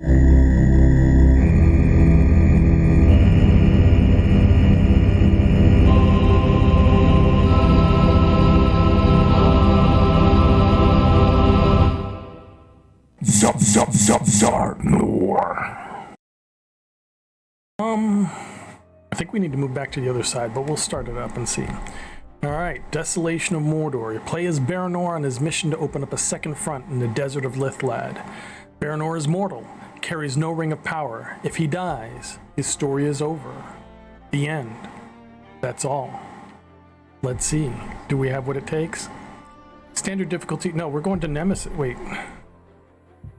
I think we need to move back to the other side, but we'll start it up and see. Alright, Desolation of Mordor. You play as Baranor on his mission to open up a second front in the desert of Lithlad. Baranor is mortal, carries no ring of power. If he dies, his story is over. The end. That's all. Let's see. Do we have what it takes? Standard difficulty. No, we're going to Nemesis. Wait.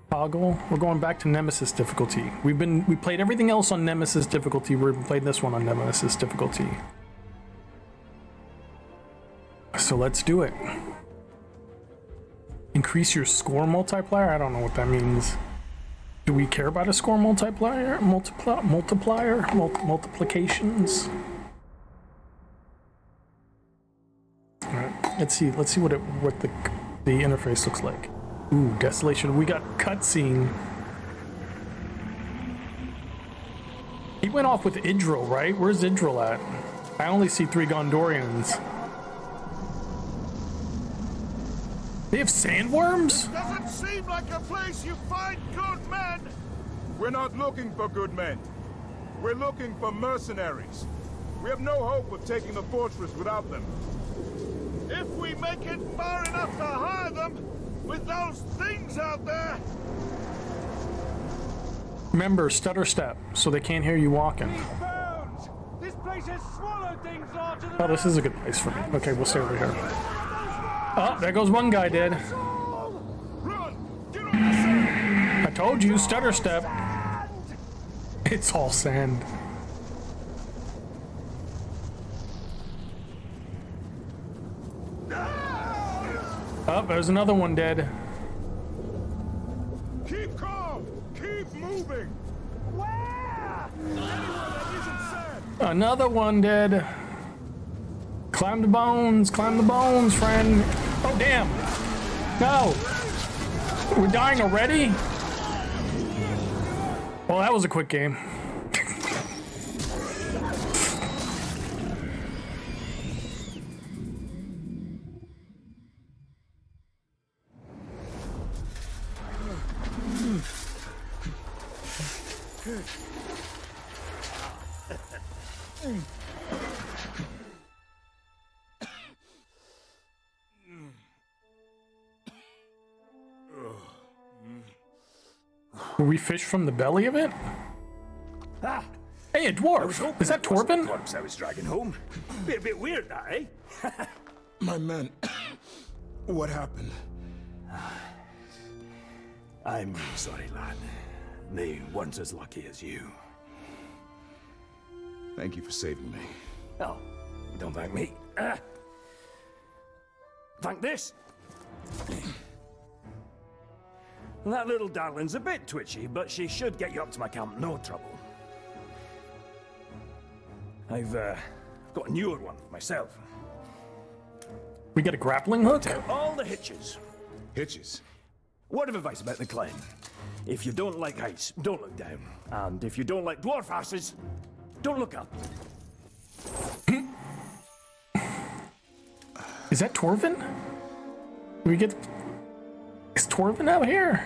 Toggle. We're going back to Nemesis difficulty. We played everything else on Nemesis difficulty. We're playing this one on Nemesis difficulty. So let's do it. Increase your score multiplier? I don't know what that means. Do we care about a score multiplier? Multiplications? Alright, let's see what the interface looks like. Ooh, Desolation. We got cutscene. He went off with Idril, right? Where's Idril at? I only see 3 Gondorians. They have sandworms? Doesn't seem like a place you find good men. We're not looking for good men. We're looking for mercenaries. We have no hope of taking the fortress without them. If we make it far enough to hire them, with those things out there. Remember, stutter step, so they can't hear you walking. This place has swallowed things larger than. Oh, this is a good place for me. Okay, we'll stay over here. Oh, there goes one guy dead. I told you, stutter step. It's all sand. Oh, there's another one dead. Keep calm. Keep moving. Where? Another one dead. Climb the bones, friend. Oh, damn. No. We're dying already? Well, that was a quick game. Will we fish from the belly of it? Ah, hey, a dwarf! Is that Torben? Corpse I was dragging home. Be a bit weird, that, eh? My men. What happened? I'm sorry, lad. They weren't as lucky as you. Thank you for saving me. Oh, don't thank me. Thank this. That little darling's a bit twitchy, but she should get you up to my camp, no trouble. I've got a newer one myself. We get a grappling hook? All the hitches. Hitches? Word of advice about the climb. If you don't like heights, don't look down. And if you don't like dwarf asses, don't look up. Is that Torvin? We get... Is Torvin out here?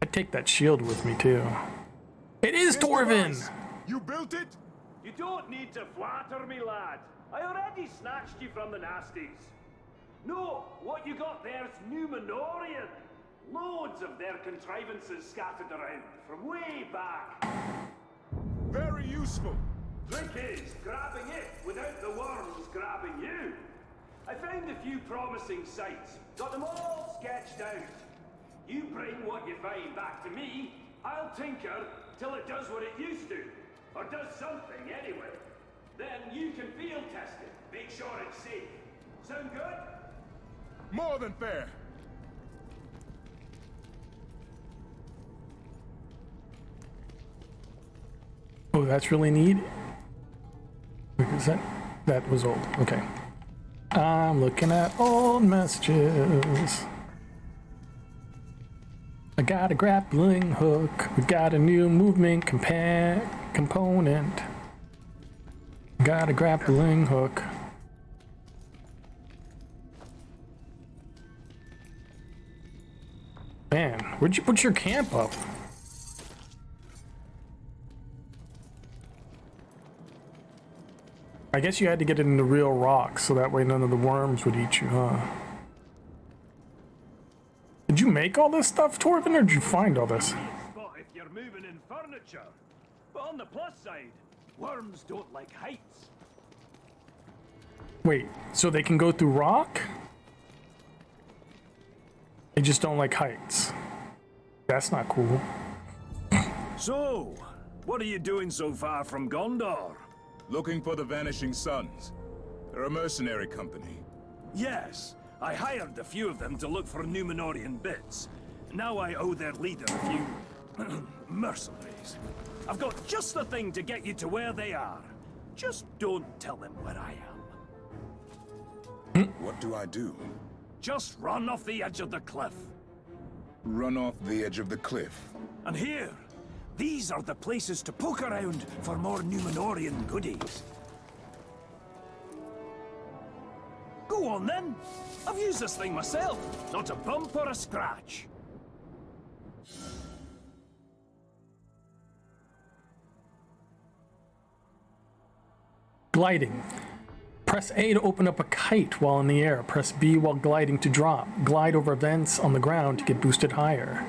I'd take that shield with me, too. It is Torvin! You built it? You don't need to flatter me, lad. I already snatched you from the nasties. No, what you got there's Numenorian. Loads of their contrivances scattered around from way back. Very useful. Trick is grabbing it without the worms grabbing you. I found a few promising sites, got them all sketched out. You bring what you find back to me, I'll tinker till it does what it used to. Or does something anyway. Then you can field test it, make sure it's safe. Sound good? More than fair. Oh, that's really neat. Is that was old. Okay. I'm looking at old messages. I got a grappling hook. We got a new movement component. Got a grappling hook. Man, where'd you put your camp up? I guess you had to get it in the real rock so that way none of the worms would eat you, huh? Did you make all this stuff, Torvin, or did you find all this? Spot if you're moving in furniture. But on the plus side, worms don't like heights. Wait, so they can go through rock? They just don't like heights. That's not cool. So, what are you doing so far from Gondor? Looking for the Vanishing Sons. They're a mercenary company. Yes, I hired a few of them to look for Numenorian bits. Now I owe their leader a few mercenaries. I've got just the thing to get you to where they are. Just don't tell them where I am. What do I do? Just run off the edge of the cliff. Run off the edge of the cliff. And here, these are the places to poke around for more Numenorian goodies. Go on then. I've used this thing myself. Not a bump or a scratch. Gliding. Press A to open up a kite while in the air. Press B while gliding to drop. Glide over vents on the ground to get boosted higher.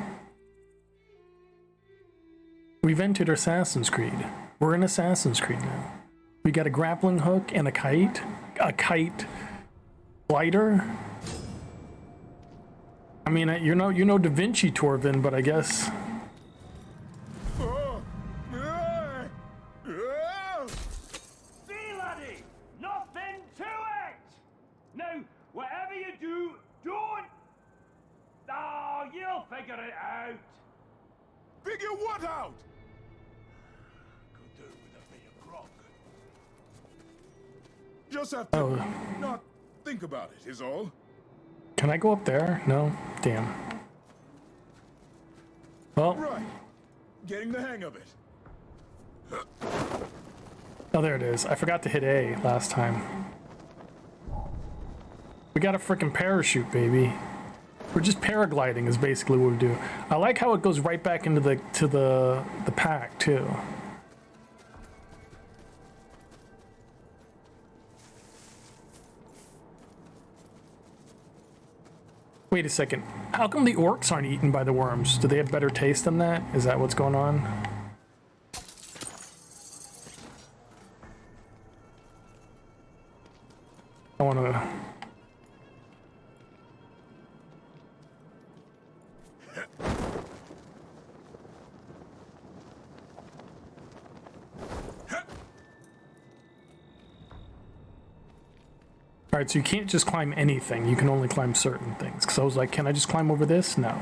We've entered Assassin's Creed. We're in Assassin's Creed now. We got a grappling hook and a kite. A kite glider. I mean, you know Da Vinci, Torvin, but I guess. See, laddie, nothing to it. Now, whatever you do, don't. Oh, you'll figure it out. Figure what out? Could do with a bit of grog. Just have to not think about it, is all. Can I go up there? No? Damn. Well. Right. Getting the hang of it. Oh, there it is. I forgot to hit A last time. We got a freaking parachute, baby. We're just paragliding is basically what we do. I like how it goes right back into the pack too. Wait a second. How come the orcs aren't eaten by the worms? Do they have better taste than that? Is that what's going on? I want to... Alright, so you can't just climb anything. You can only climb certain things. Because I was like, can I just climb over this? No.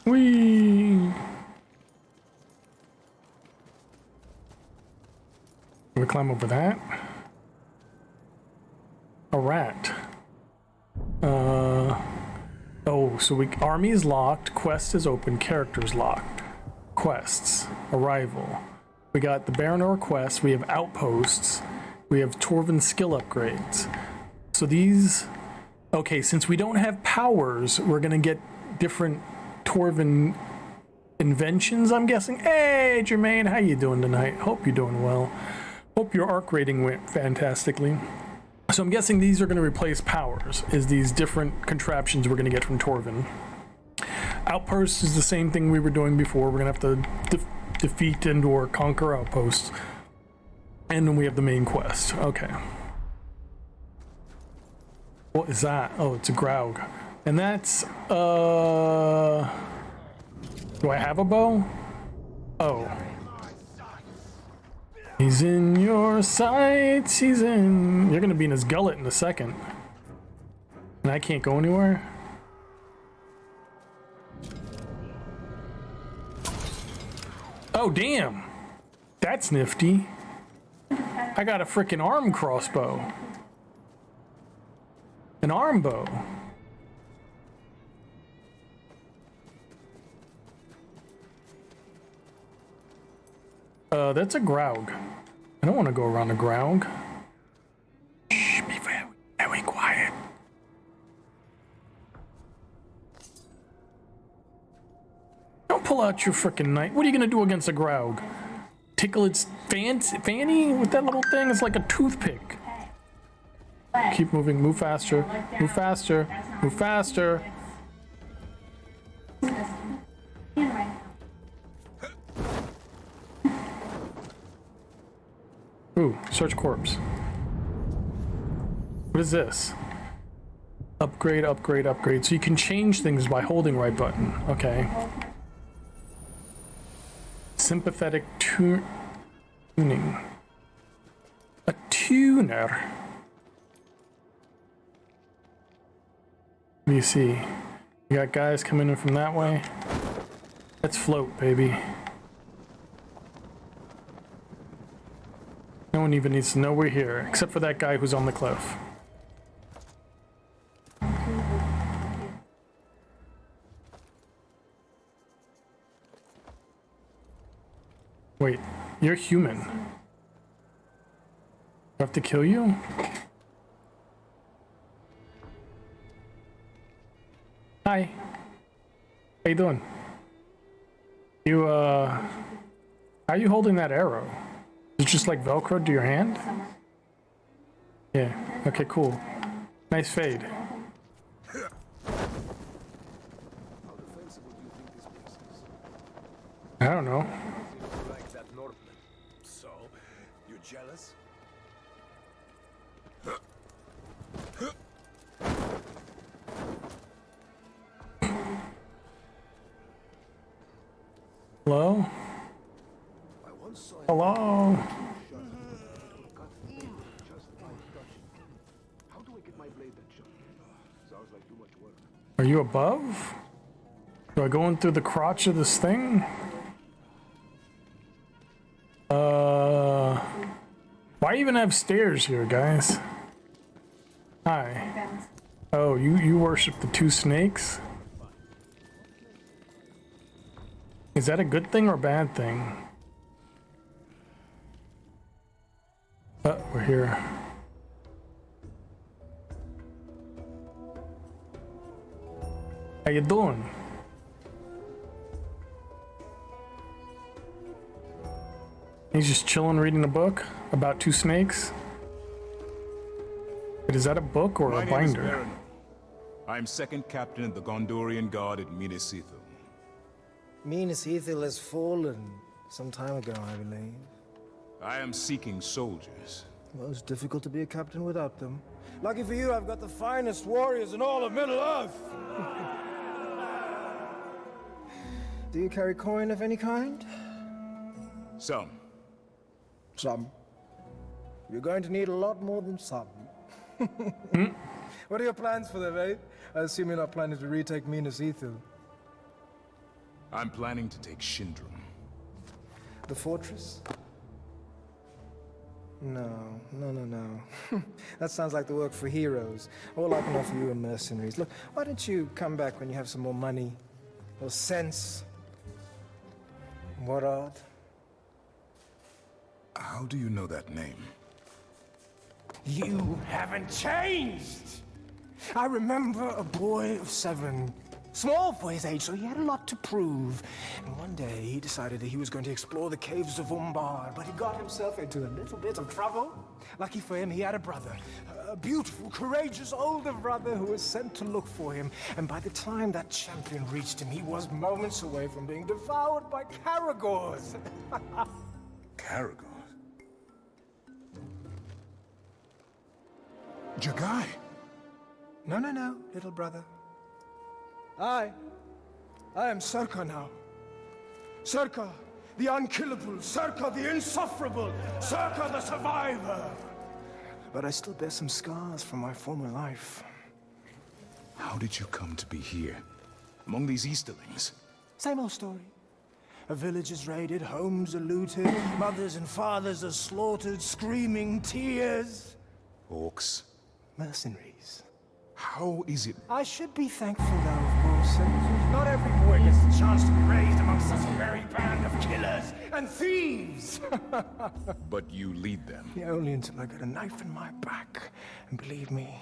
Whee! Can we climb over that? A rat. Oh, so army is locked, quest is open, characters locked. Quests. Arrival. We got the Baranor quest, we have outposts, we have Torvin skill upgrades. So these, okay, since we don't have powers, we're gonna get different Torvin inventions, I'm guessing. Hey, Jermaine, how you doing tonight? Hope you're doing well. Hope your arc rating went fantastically. So I'm guessing these are gonna replace powers, is these different contraptions we're gonna get from Torvin. Outposts is the same thing we were doing before. We're gonna have to defeat and or conquer outposts. And then we have the main quest. Okay. What is that? Oh, it's a Graug. And that's, do I have a bow? Oh. He's in your sights, you're gonna be in his gullet in a second. And I can't go anywhere? Oh, damn. That's nifty. I got a freaking arm crossbow. An arm bow. That's a Graug. I don't want to go around a Graug. Shh, be very, very quiet. Don't pull out your frickin' knife. What are you gonna do against a Graug? Tickle its fanny with that little thing? It's like a toothpick. Keep moving. Move faster. Move faster. Move faster. Ooh, search corpse. What is this? Upgrade, upgrade, upgrade. So you can change things by holding right button. Okay. Sympathetic tuning. A tuner. What do you see? You got guys coming in from that way. Let's float, baby. No one even needs to know we're here, except for that guy who's on the cliff. Wait, you're human. Do I have to kill you? Hi. How you doing? You, how are you holding that arrow? It's just like Velcro to your hand? Yeah, okay, cool. Nice fade. I don't know. Like that Northman. So, you jealous? Hello? Hello? How do I get my blade that sharp? Sounds like too much work. Are you above? Do I go in through the crotch of this thing? Why even have stairs here, guys? Hi. Oh, you worship the two snakes? Is that a good thing or a bad thing? Oh, we're here. How you doing? He's just chilling reading a book about two snakes? Wait, is that a book or a binder? Baron. I'm second captain of the Gondorian Guard at Minas Ithil. Minas Ithil has fallen some time ago, I believe. I am seeking soldiers. Well, it's difficult to be a captain without them. Lucky for you, I've got the finest warriors in all of Middle-earth. Do you carry coin of any kind? Some. Some. You're going to need a lot more than some. What are your plans for them, eh? I assume you're not planning to retake Minas Ithil. I'm planning to take Shindrum. The fortress? No. That sounds like the work for heroes. All I can offer you are mercenaries. Look, why don't you come back when you have some more money? Or sense? What art? How do you know that name? You haven't changed! I remember a boy of 7. Small for his age, so he had a lot to prove. And one day, he decided that he was going to explore the caves of Umbar, but he got himself into a little bit of trouble. Lucky for him, he had a brother. A beautiful, courageous older brother who was sent to look for him. And by the time that champion reached him, he was moments away from being devoured by Caragors. Caragor. Jagai. No, little brother. I am Serka now. Serka, the unkillable. Serka, the insufferable. Serka, the survivor. But I still bear some scars from my former life. How did you come to be here? Among these Easterlings? Same old story. A village is raided, homes are looted, mothers and fathers are slaughtered, screaming tears. Orcs. Mercenaries. How is it? I should be thankful, though, of course. Not every boy gets the chance to be raised among such a merry band of killers and thieves. But you lead them. Yeah, only until I get a knife in my back. And believe me,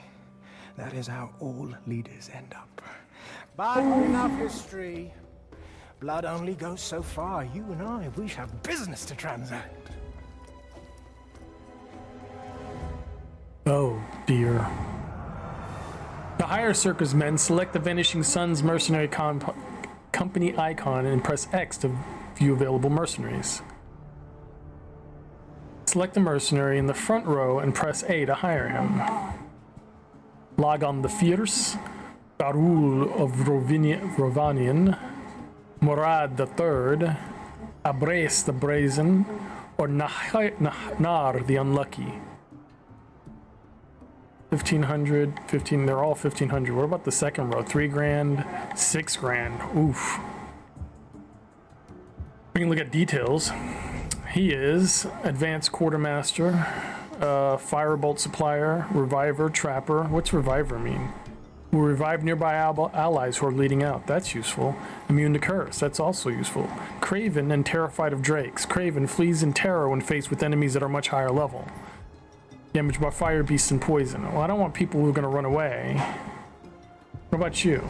that is how all leaders end up. But enough history. Blood only goes so far. You and I, we have business to transact. Oh, dear. To hire Circus men, select the Vanishing Sun's mercenary company icon and press X to view available mercenaries. Select the mercenary in the front row and press A to hire him. Log on the Fierce, Barul of Rovanian, Morad the III, Abres the Brazen, or Nar the Unlucky. 1,500, 15, they're all 1,500. What about the second row? 3 grand, 6 grand. Oof. We can look at details. He is Advanced Quartermaster, Firebolt Supplier, Reviver, Trapper. What's Reviver mean? Will revive nearby allies who are bleeding out. That's useful. Immune to curse. That's also useful. Craven and Terrified of Drakes. Craven flees in terror when faced with enemies that are much higher level. Damage by fire, beasts, and poison. Well, I don't want people who are going to run away. What about you?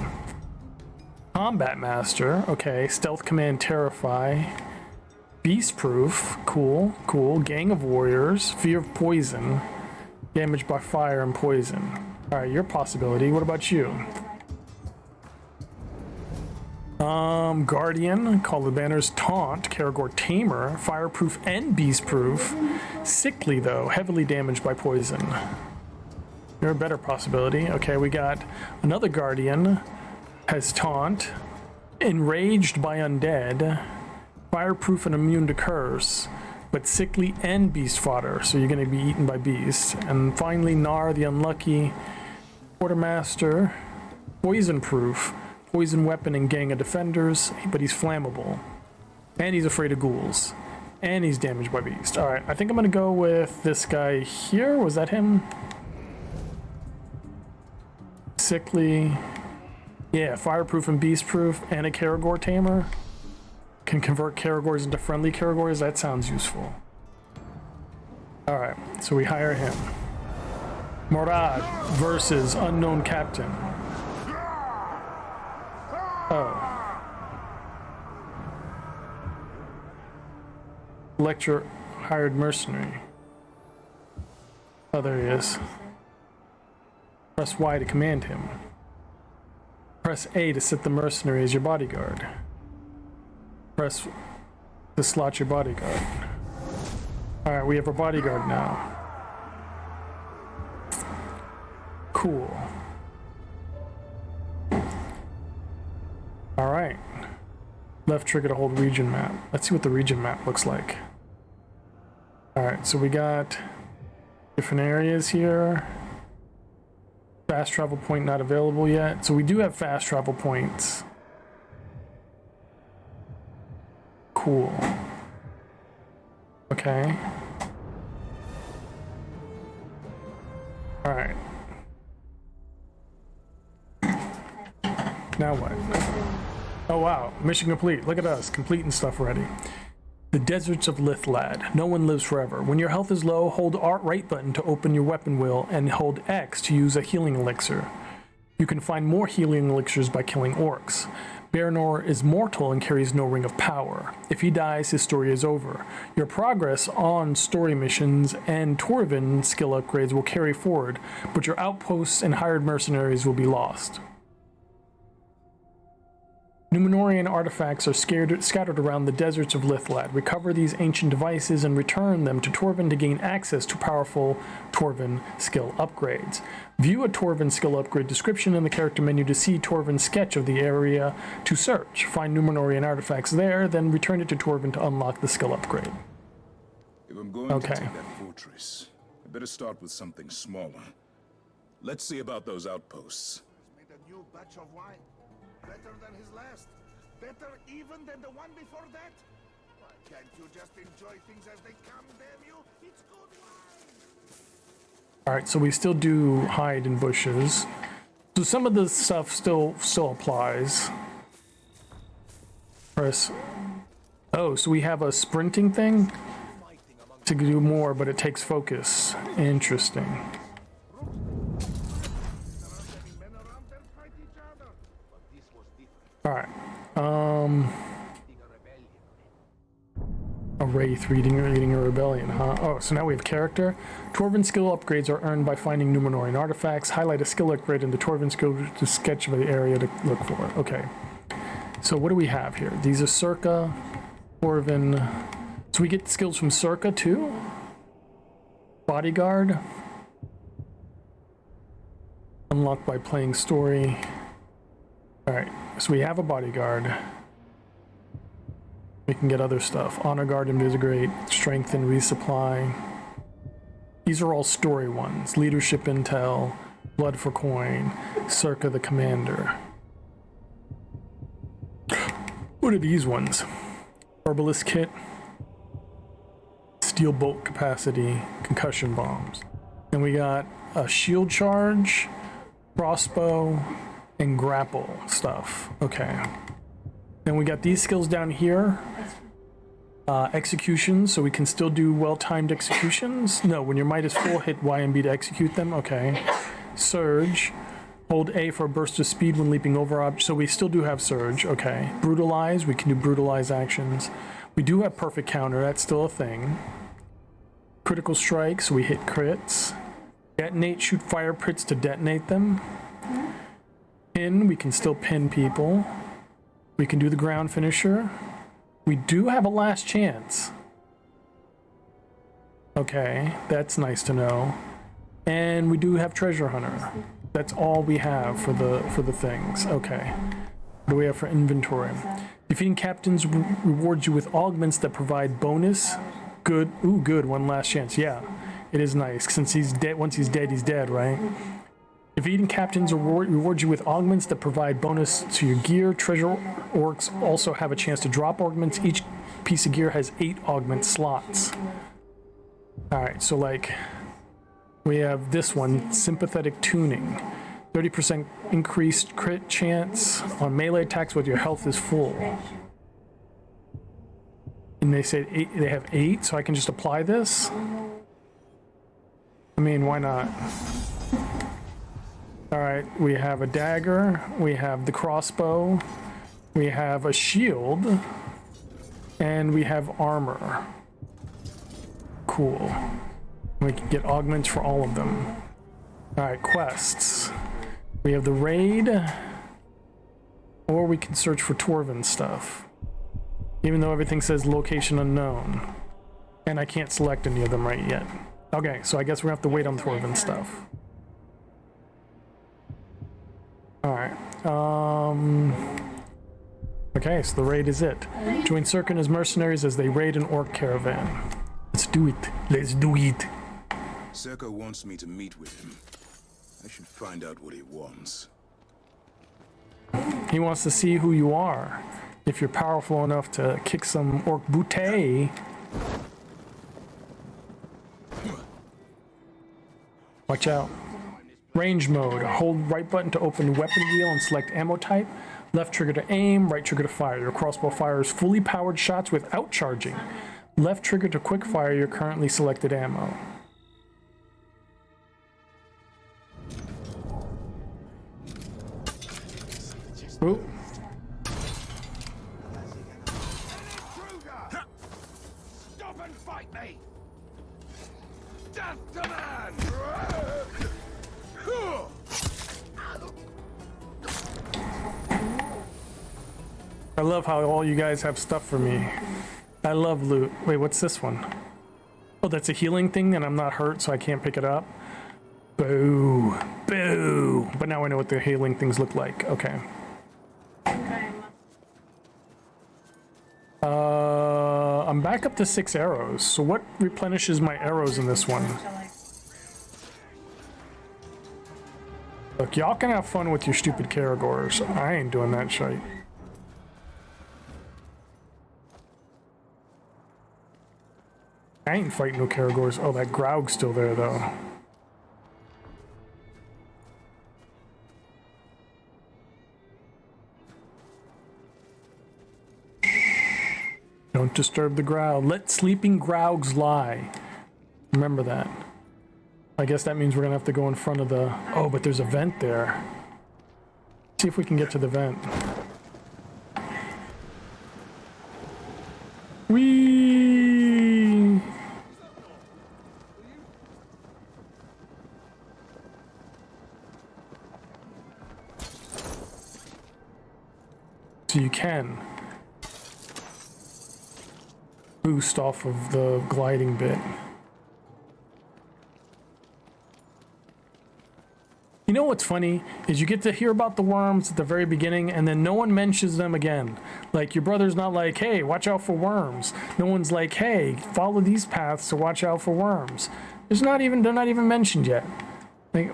Combat Master. Okay. Stealth Command, Terrify. Beast Proof. Cool. Cool. Gang of Warriors. Fear of Poison. Damage by fire and poison. Alright, your possibility. What about you? Guardian, Call the Banners, Taunt, Karagor Tamer, Fireproof and Beastproof. Sickly, though, heavily damaged by poison. You're a better possibility. Okay, we got another Guardian, has Taunt, Enraged by Undead, Fireproof and Immune to Curse, but Sickly and Beast Fodder, so you're going to be eaten by beasts. And finally, Nar the Unlucky, Quartermaster, Poison Proof, Poison Weapon and Gang of Defenders, but he's flammable. And he's afraid of ghouls. And he's damaged by beast. Alright, I think I'm gonna go with this guy here. Was that him? Sickly. Yeah, Fireproof and Beastproof and a Karagor Tamer. Can convert Karagors into friendly Karagors. That sounds useful. Alright, so we hire him. Morad versus Unknown Captain. Oh. Lecture hired mercenary. Oh, there he is. Press Y to command him. Press A to set the mercenary as your bodyguard. Press to slot your bodyguard. Alright, we have a bodyguard now. Cool. Alright. Left trigger to hold region map. Let's see what the region map looks like. Alright, so we got different areas here. Fast travel point not available yet. So we do have fast travel points. Cool. Okay. Alright. Now what? Oh wow, mission complete. Look at us, completing stuff already. The Deserts of Lithlad. No one lives forever. When your health is low, hold right button to open your weapon wheel and hold X to use a healing elixir. You can find more healing elixirs by killing orcs. Baranor is mortal and carries no ring of power. If he dies, his story is over. Your progress on story missions and Torvin skill upgrades will carry forward, but your outposts and hired mercenaries will be lost. Numenorian artifacts are scattered around the deserts of Lithlad. Recover these ancient devices and return them to Torvin to gain access to powerful Torvin skill upgrades. View a Torvin skill upgrade description in the character menu to see Torvin's sketch of the area to search. Find Numenorian artifacts there, then return it to Torvin to unlock the skill upgrade. If I'm going to take that fortress, I better start with something smaller. Let's see about those outposts. Made a new batch of wine. Better than his last. Better even than the one before that. Why can't you just enjoy things as they come, damn you? It's good wine. Alright, so we still do hide in bushes. So some of the stuff still applies. Press. Oh, so we have a sprinting thing to do more, but it takes focus. Interesting. All right. A wraith leading a rebellion, huh? Oh, so now we have character. Torvin skill upgrades are earned by finding Numenorian artifacts. Highlight a skill upgrade in the Torvin skill to sketch of the area to look for. Okay. So what do we have here? These are Circa, Torvin. So we get skills from Circa too? Bodyguard. Unlocked by playing story. Alright, so we have a bodyguard. We can get other stuff. Honor Guard, Invisigrate, Strengthen, Resupply. These are all story ones. Leadership Intel, Blood for Coin, Circa the Commander. What are these ones? Herbalist Kit, Steel Bolt Capacity, Concussion Bombs. Then we got a Shield Charge, Crossbow, and Grapple stuff. Okay. Then we got these skills down here. Executions, so we can still do well-timed executions. No, when your might is full, hit Y and B to execute them. Okay. Surge. Hold A for a burst of speed when leaping over objects. So we still do have Surge. Okay. Brutalize. We can do Brutalize actions. We do have Perfect Counter. That's still a thing. Critical Strikes. We hit crits. Detonate. Shoot fire pits to detonate them. Pin. We can still pin people. We can do the ground finisher. We do have a last chance. Okay, that's nice to know. And we do have treasure hunter. That's all we have for the things. Okay. What do we have for inventory? Defeating captains rewards you with augments that provide bonus. Good. Ooh, good. One last chance. Yeah, it is nice. Since he's dead, once he's dead, right? Defeating captains rewards you with augments that provide bonus to your gear. Treasure orcs also have a chance to drop augments. Each piece of gear has 8 augment slots. Alright, so like, we have this one, Sympathetic Tuning. 30% increased crit chance on melee attacks when your health is full. And they say they have 8, so I can just apply this? I mean, why not? Alright, we have a dagger, we have the crossbow, we have a shield, and we have armor. Cool. We can get augments for all of them. Alright, quests. We have the raid, or we can search for Torvin stuff. Even though everything says location unknown. And I can't select any of them right yet. Okay, so I guess we have to wait on Torvin stuff. Alright, okay, so the raid is it. Join Circa and his mercenaries as they raid an orc caravan. Let's do it. Let's do it. Circa wants me to meet with him. I should find out what he wants. He wants to see who you are. If you're powerful enough to kick some orc booty. Watch out. Range mode. Hold right button to open weapon wheel and select ammo type. Left trigger to aim, right trigger to fire. Your crossbow fires fully powered shots without charging. Left trigger to quick fire your currently selected ammo. Ooh. Stop and fight me! Death to man! I love how all you guys have stuff for me. I love loot. Wait, what's this one? Oh, that's a healing thing and I'm not hurt, so I can't pick it up. Boo. Boo. But now I know what the healing things look like. Okay. I'm back up to 6 arrows. So what replenishes my arrows in this one? Look, y'all can have fun with your stupid Caragors. I ain't doing that shit. I ain't fighting no Caragors. Oh, that Graug's still there, though. Don't disturb the Graug. Let sleeping Graugs lie. Remember that. I guess that means we're gonna have to go in front of the... Oh, but there's a vent there. See if we can get to the vent. Whee! So you can boost off of the gliding bit. You know what's funny is you get to hear about the worms at the very beginning and then no one mentions them again. Like your brother's not like, hey, watch out for worms. No one's like, hey, follow these paths to watch out for worms. They're not even mentioned yet. Like,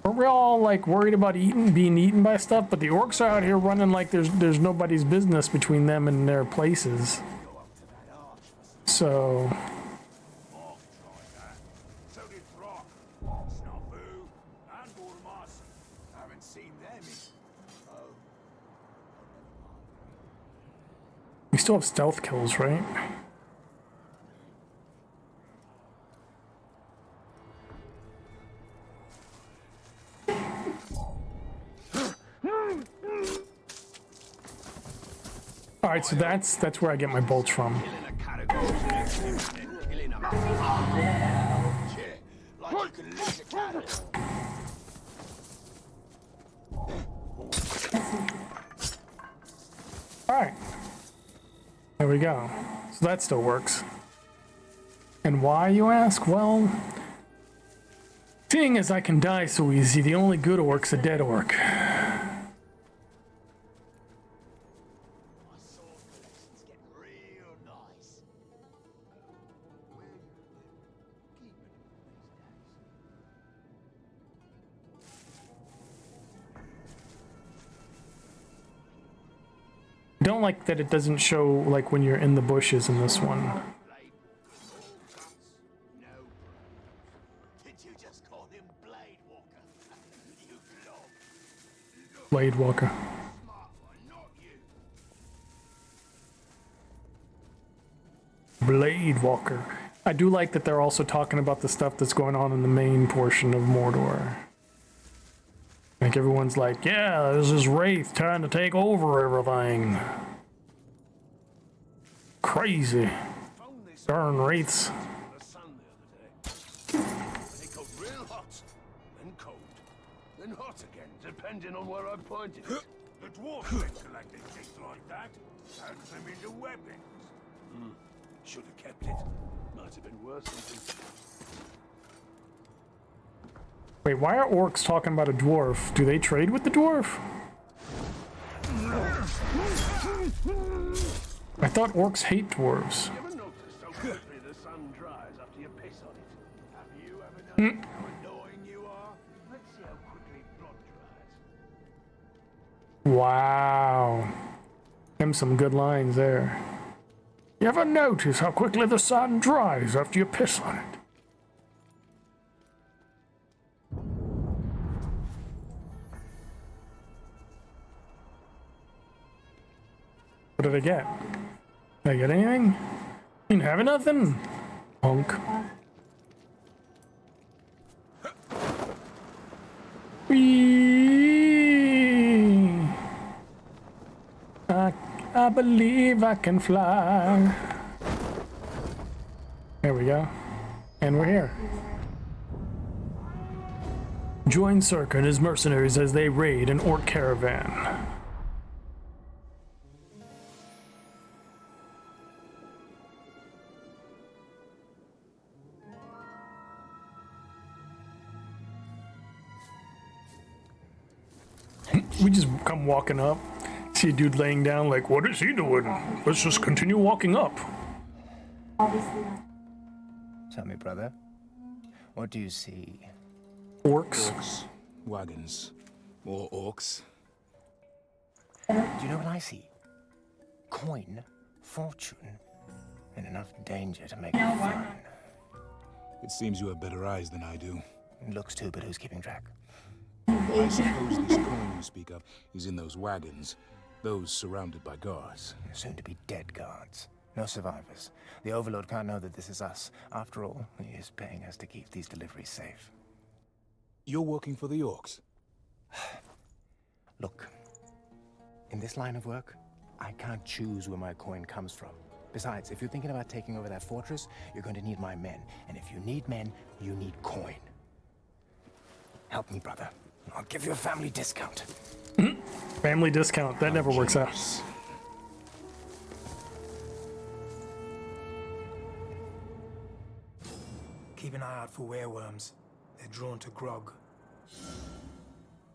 we're all like worried about being eaten by stuff, but the orcs are out here running like there's nobody's business between them and their places. So we still have stealth kills, right? All right, so that's where I get my bolts from. All right, there we go. So that still works. And why, you ask? Well, seeing as I can die so easy, the only good orc's a dead orc. I don't like that it doesn't show like when you're in the bushes in this one. Blade Walker. Blade Walker. I do like that they're also talking about the stuff that's going on in the main portion of Mordor. Like everyone's like, yeah, there's this wraith trying to take over everything. Crazy. Darn wraiths. Depending on where I pointed it. The dwarves ain't collecting things like that. Turns them into weapons. Should have kept it. Might have been worse something. Wait, why are orcs talking about a dwarf? Do they trade with the dwarf? I thought orcs hate dwarves. You ever noticed how quickly the sun dries after you piss on it? Have you ever noticed how annoying you are? Let's see how quickly blood dries. Wow. Them some good lines there. You ever notice how quickly the sun dries after you piss on it? What did I get? Did I get anything? Didn't have nothing? Punk. Whee! I believe I can fly. There we go. And we're here. Join Circa and his mercenaries as they raid an orc caravan. We just come walking up, see a dude laying down like, what is he doing? Let's just continue walking up. Tell me, brother, what do you see? Orcs. Orcs, wagons, more orcs. Do you know what I see? Coin, fortune, and enough danger to make it fun. It seems you have better eyes than I do. Looks too, but who's keeping track? I suppose this coin you speak of is in those wagons. Those surrounded by guards. Soon to be dead guards. No survivors. The Overlord can't know that this is us. After all, he is paying us to keep these deliveries safe. You're working for the Orcs? Look, in this line of work, I can't choose where my coin comes from. Besides, if you're thinking about taking over that fortress, you're going to need my men. And if you need men, you need coin. Help me, brother. I'll give you a family discount. Family discount. That never works out. Keep an eye out for wereworms. They're drawn to grog.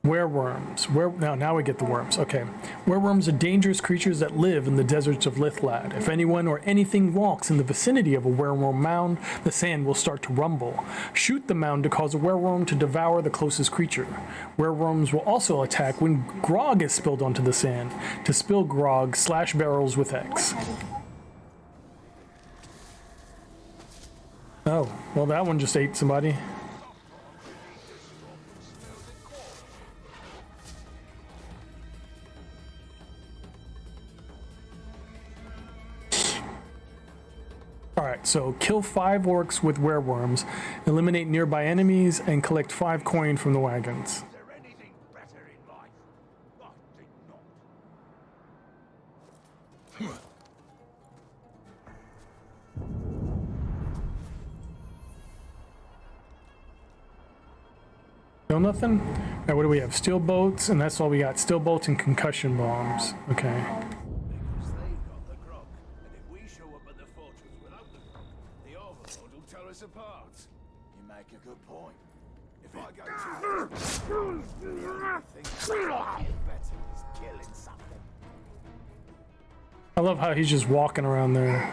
Wereworms. Now we get the worms. Okay. Wereworms are dangerous creatures that live in the deserts of Lithlad. If anyone or anything walks in the vicinity of a wereworm mound, the sand will start to rumble. Shoot the mound to cause a wereworm to devour the closest creature. Wereworms will also attack when grog is spilled onto the sand. To spill grog, slash barrels with X. Oh, well that one just ate somebody. Alright, so kill 5 orcs with wereworms, eliminate nearby enemies, and collect 5 coin from the wagons. Is there anything better in life? I think not. Still nothing? Alright, what do we have? Steel bolts, and that's all we got. Steel bolts and concussion bombs. Okay. Because they've got the grog. And if we show up at the fortress without the grog, the Overlord will tear us apart. You make a good point. If I go too the only thing I get better is killing something. I love how he's just walking around there.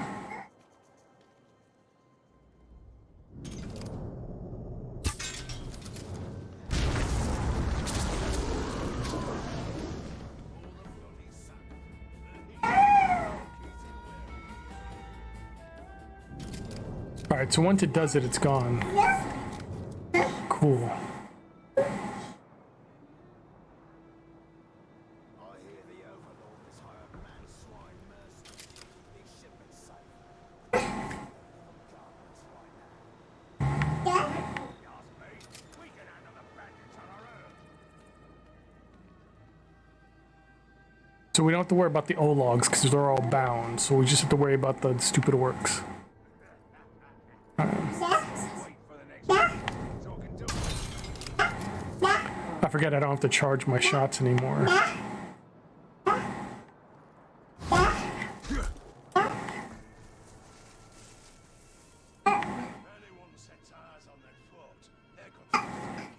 Alright, so once it does it, it's gone. Cool. I hear the Overlord has hired man swine mercenaries. These shipments safe. We can handle the bandits on our own. So we don't have to worry about the O-logs because they're all bound, so we just have to worry about the stupid orcs. I forget I don't have to charge my shots anymore. Anyone sets eyes on that fort, they're going to take it.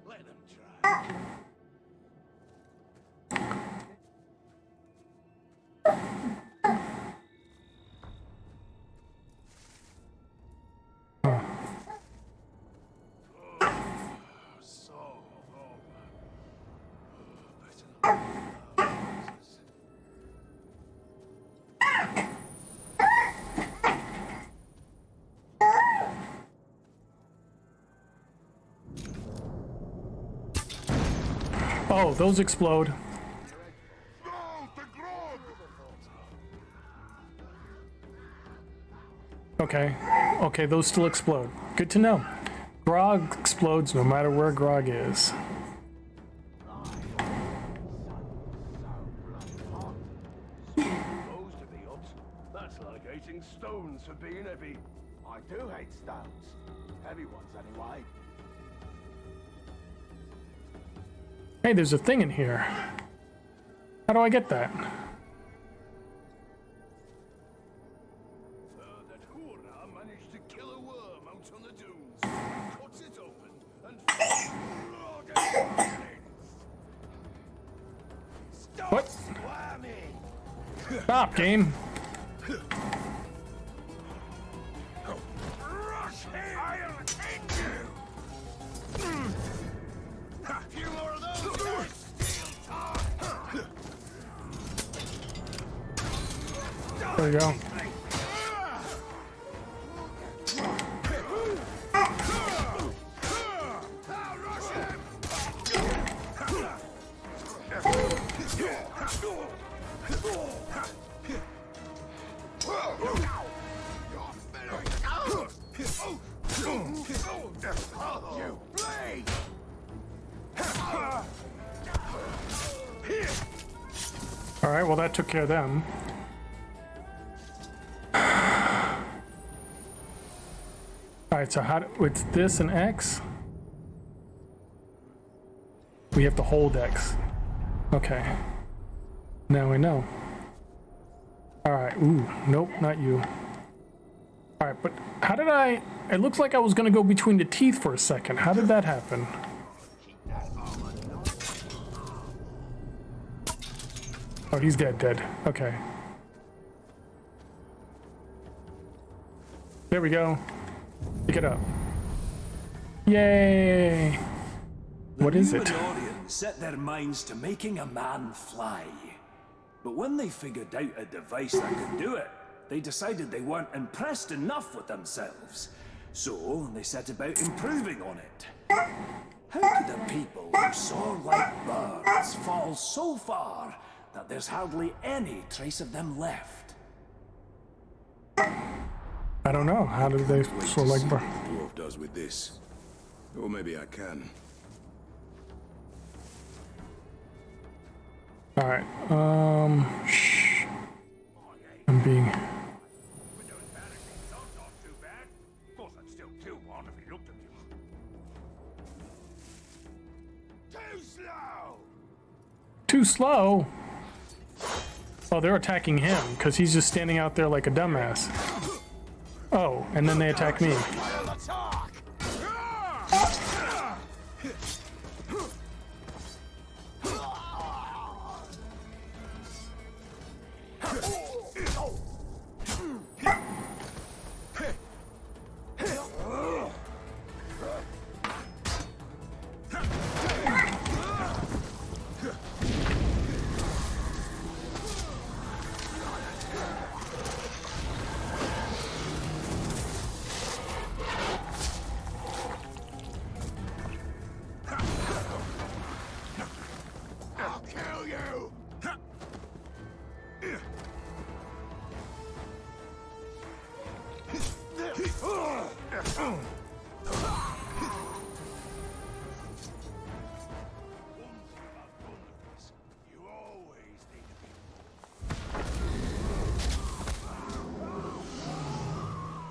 Let them try. So over. Better not. Oh, those explode. No, the grog! Okay. Okay, those still explode. Good to know. Grog explodes no matter where Grog is. Supposed to be hot. That's like eating stones for being heavy. I do hate stones. Heavy ones, anyway. Hey, there's a thing in here. How do I get that? That Hura managed to kill a worm out on the dunes, cuts it open, and What? Whammy! Stop, game. Rush him! I'll end you! A few more of those guys! Steel tongue! There you go. I'll rush him! All right, well that took care of them. All right, so it's this and X. We have to hold X. Okay. Now we know. All right. Ooh, nope, not you. All right, but how did I? It looks like I was gonna go between the teeth for a second. How did that happen? Oh, he's dead. Okay. There we go. Pick it up. Yay! What is it? The Numenoreans set their minds to making a man fly. But when they figured out a device that could do it, they decided they weren't impressed enough with themselves. So they set about improving on it. How could a people who soar like birds fall so far that there's hardly any trace of them left? I don't know. How did they soar like birds? Dwarf does with this. Or maybe I can. All right. Shh. I'm being. Too slow? Oh, they're attacking him because he's just standing out there like a dumbass. Oh, and then they attack me.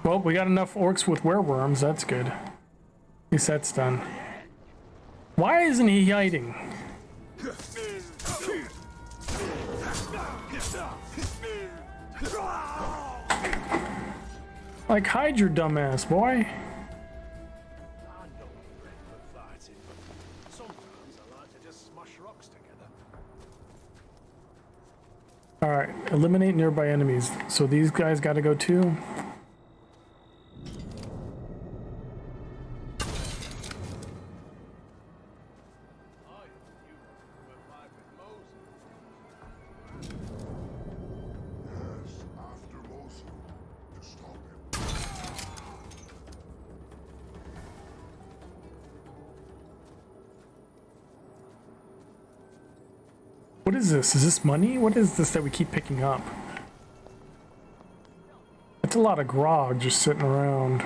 Well, we got enough orcs with wereworms, that's good. At least that's done. Why isn't he hiding? Like, hide your dumbass, boy. Alright, eliminate nearby enemies. So these guys gotta go too? What is this? Is this money? What is this that we keep picking up? It's a lot of grog just sitting around.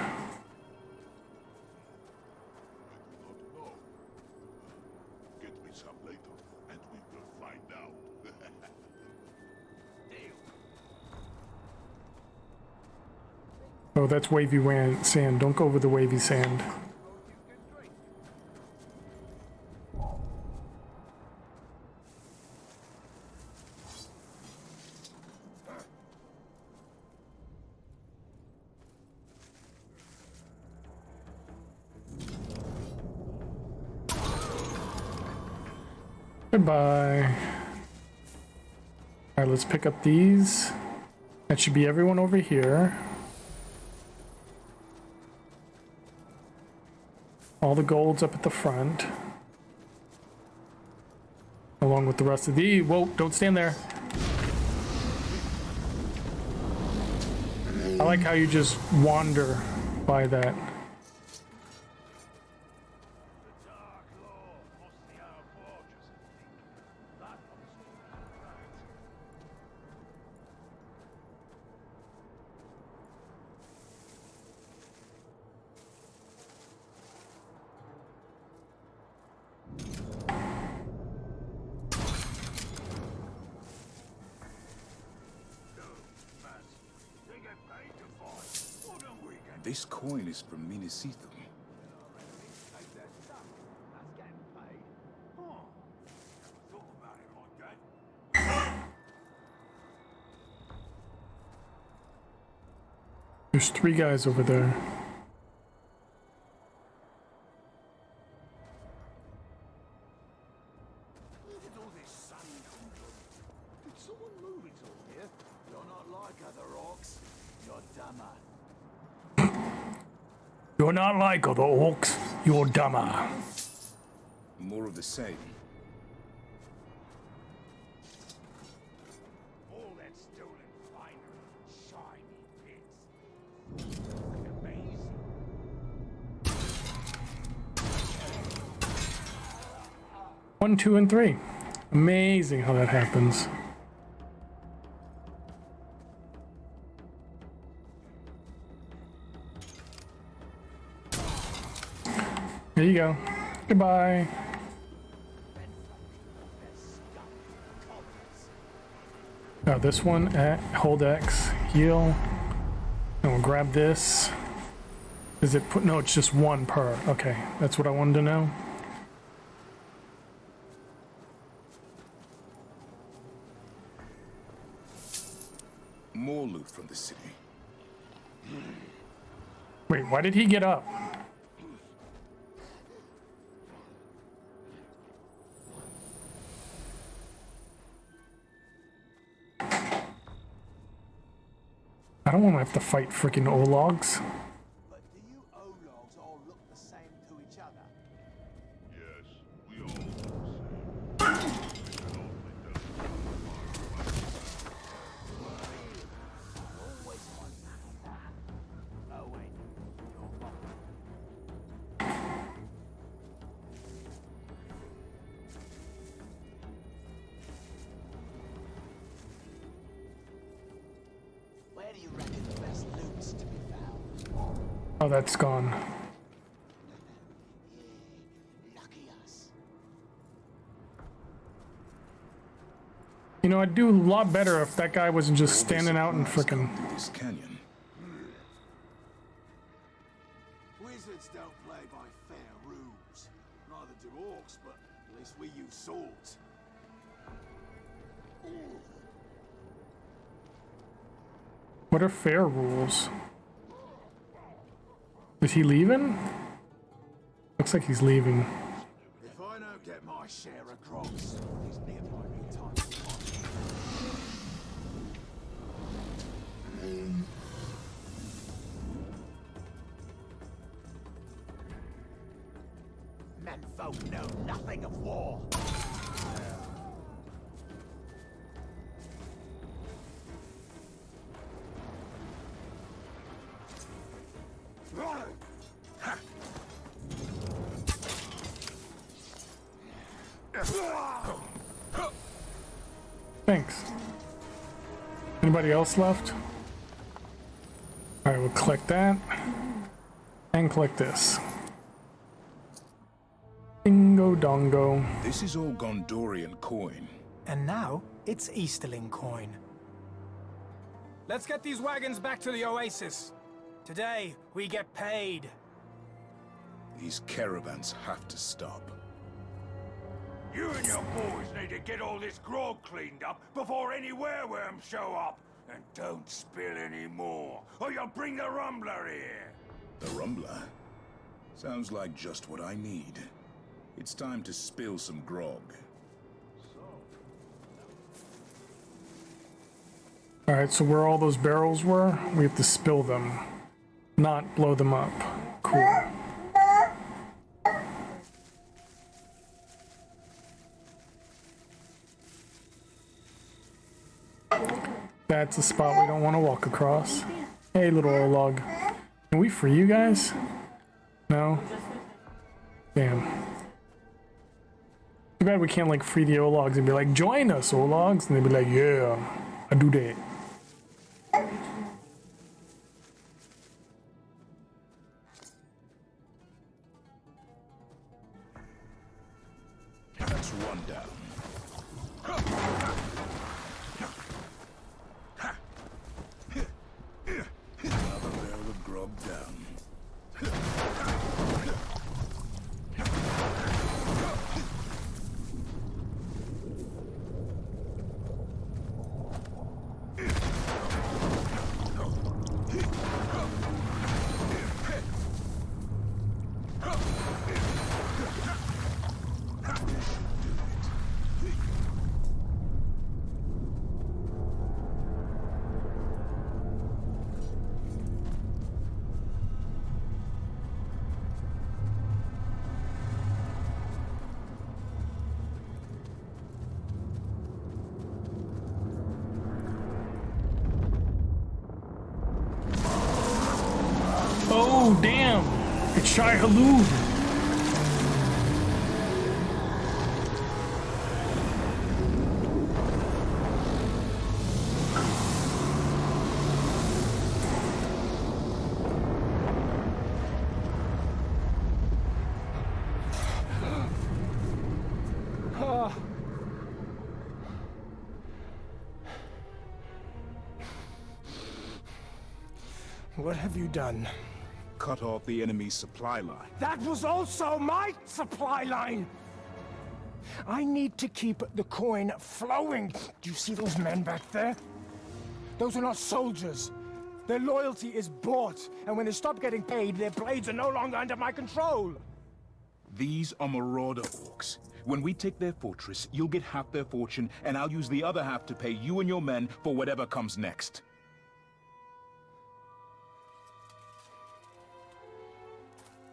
Get me some later, and we will find out. Oh, that's wavy sand. Don't go over the wavy sand. Goodbye. All right, let's pick up these. That should be everyone over here. All the gold's up at the front. Along with the rest of these. Whoa, don't stand there. I like how you just wander by that. This coin is from Minisithum. There's 3 guys over there. Where did all this sun come from? Did someone move it all here? You're not like other orcs. You're dumber. You're not like other orcs. You're dumber. More of the same. All that stolen finery, shiny bits. Amazing. 1, 2, and 3. Amazing how that happens. There you go. Goodbye. Now this one, hold X, heal. And we'll grab this. Is it put? No, it's just 1 per. Okay, that's what I wanted to know. More loot from the city. Wait, why did he get up? I don't want to have to fight freaking Ologs. But do you Ologs all look the same to each other? Yes, we all look the same. Always one like that. Oh wait, you're wrong. Where do you reckon the best loot's to be found? Oh, that's gone. Lucky us. You know, I'd do a lot better if that guy wasn't just standing out in frickin'. This canyon. Wizards don't play by fair rules. Neither do orcs, but at least we use swords. What are fair rules? Is he leaving? Looks like he's leaving. If I don't get my share of grogs, these near might be time to pop. Menfolk know nothing of war. Thanks. Anybody else left? Alright, we'll click that. And click this. Dingo dongo. This is all Gondorian coin. And now it's Easterling coin. Let's get these wagons back to the oasis. Today we get paid. These caravans have to stop. You and your boys need to get all this grog cleaned up before any wereworms show up. And don't spill any more, or you'll bring the Rumbler here. The Rumbler? Sounds like just what I need. It's time to spill some grog. Alright, so where all those barrels were, we have to spill them, not blow them up. Cool. That's a spot we don't want to walk across. Hey, little Olog. Can we free you guys? No? Damn. Too bad we can't, like, free the Ologs and be like, join us, Ologs! And they'd be like, yeah, I do that. Let's run down. Another barrel of grog down. Oh, damn. It's Shai Halud. What have you done? Cut off the enemy's supply line. That was also my supply line! I need to keep the coin flowing. Do you see those men back there? Those are not soldiers. Their loyalty is bought, and when they stop getting paid, their blades are no longer under my control. These are marauder orcs. When we take their fortress, you'll get half their fortune, and I'll use the other half to pay you and your men for whatever comes next.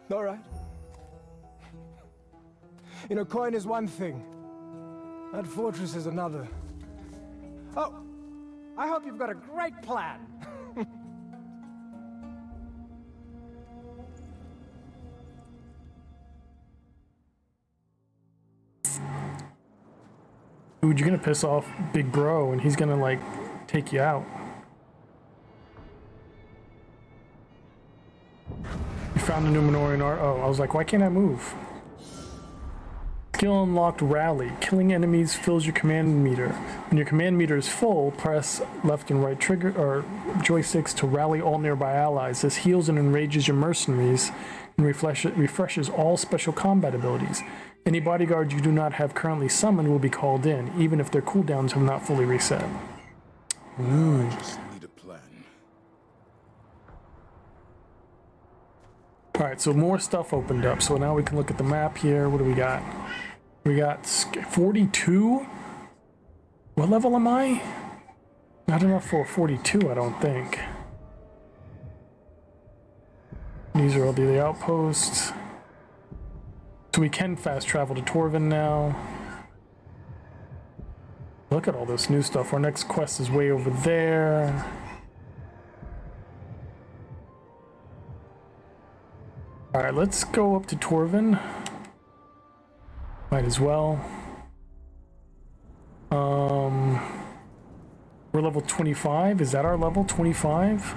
All right. You know, coin is one thing. That fortress is another. Oh, I hope you've got a great plan. Dude, you're gonna piss off Big Bro, and he's gonna, like, take you out. You found a Numenorean art. Oh, I was like, why can't I move? Skill unlocked rally. Killing enemies fills your command meter. When your command meter is full, press left and right trigger or joysticks to rally all nearby allies. This heals and enrages your mercenaries and refreshes all special combat abilities. Any bodyguards you do not have currently summoned will be called in, even if their cooldowns have not fully reset. I just need a plan. Alright, so more stuff opened up. So now we can look at the map here. What do we got? We got 42? What level am I? Not enough for 42, I don't think. These are all the outposts. So we can fast travel to Torvin now. Look at all this new stuff. Our next quest is way over there. Alright, let's go up to Torvin. Might as well. We're level 25. Is that our level 25?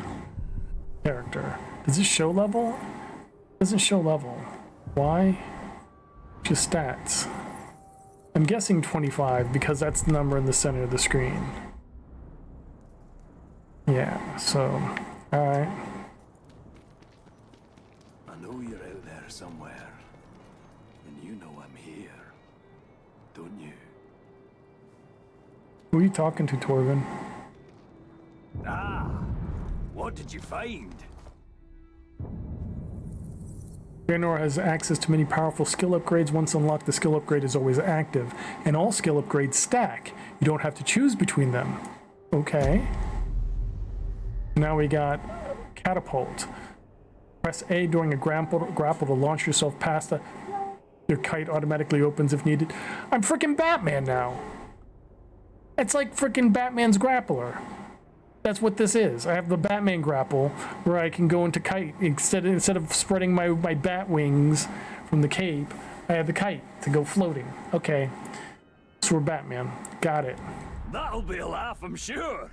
Character. Does this show level? Doesn't show level. Why? Just stats. I'm guessing 25 because that's the number in the center of the screen. Yeah, so, alright. I know you're out there somewhere, and you know I'm here, don't you? Who are you talking to, Torvin? Ah, what did you find? Draenor has access to many powerful skill upgrades. Once unlocked, the skill upgrade is always active, and all skill upgrades stack. You don't have to choose between them. Okay. Now we got catapult. Press A during a grapple to launch yourself past the... Your kite automatically opens if needed. I'm freaking Batman now. It's like freaking Batman's grappler. That's what this is. I have the Batman grapple where I can go into kite. Instead of spreading my bat wings from the cape, I have the kite to go floating. Okay. So we're Batman. Got it. That'll be a laugh, I'm sure.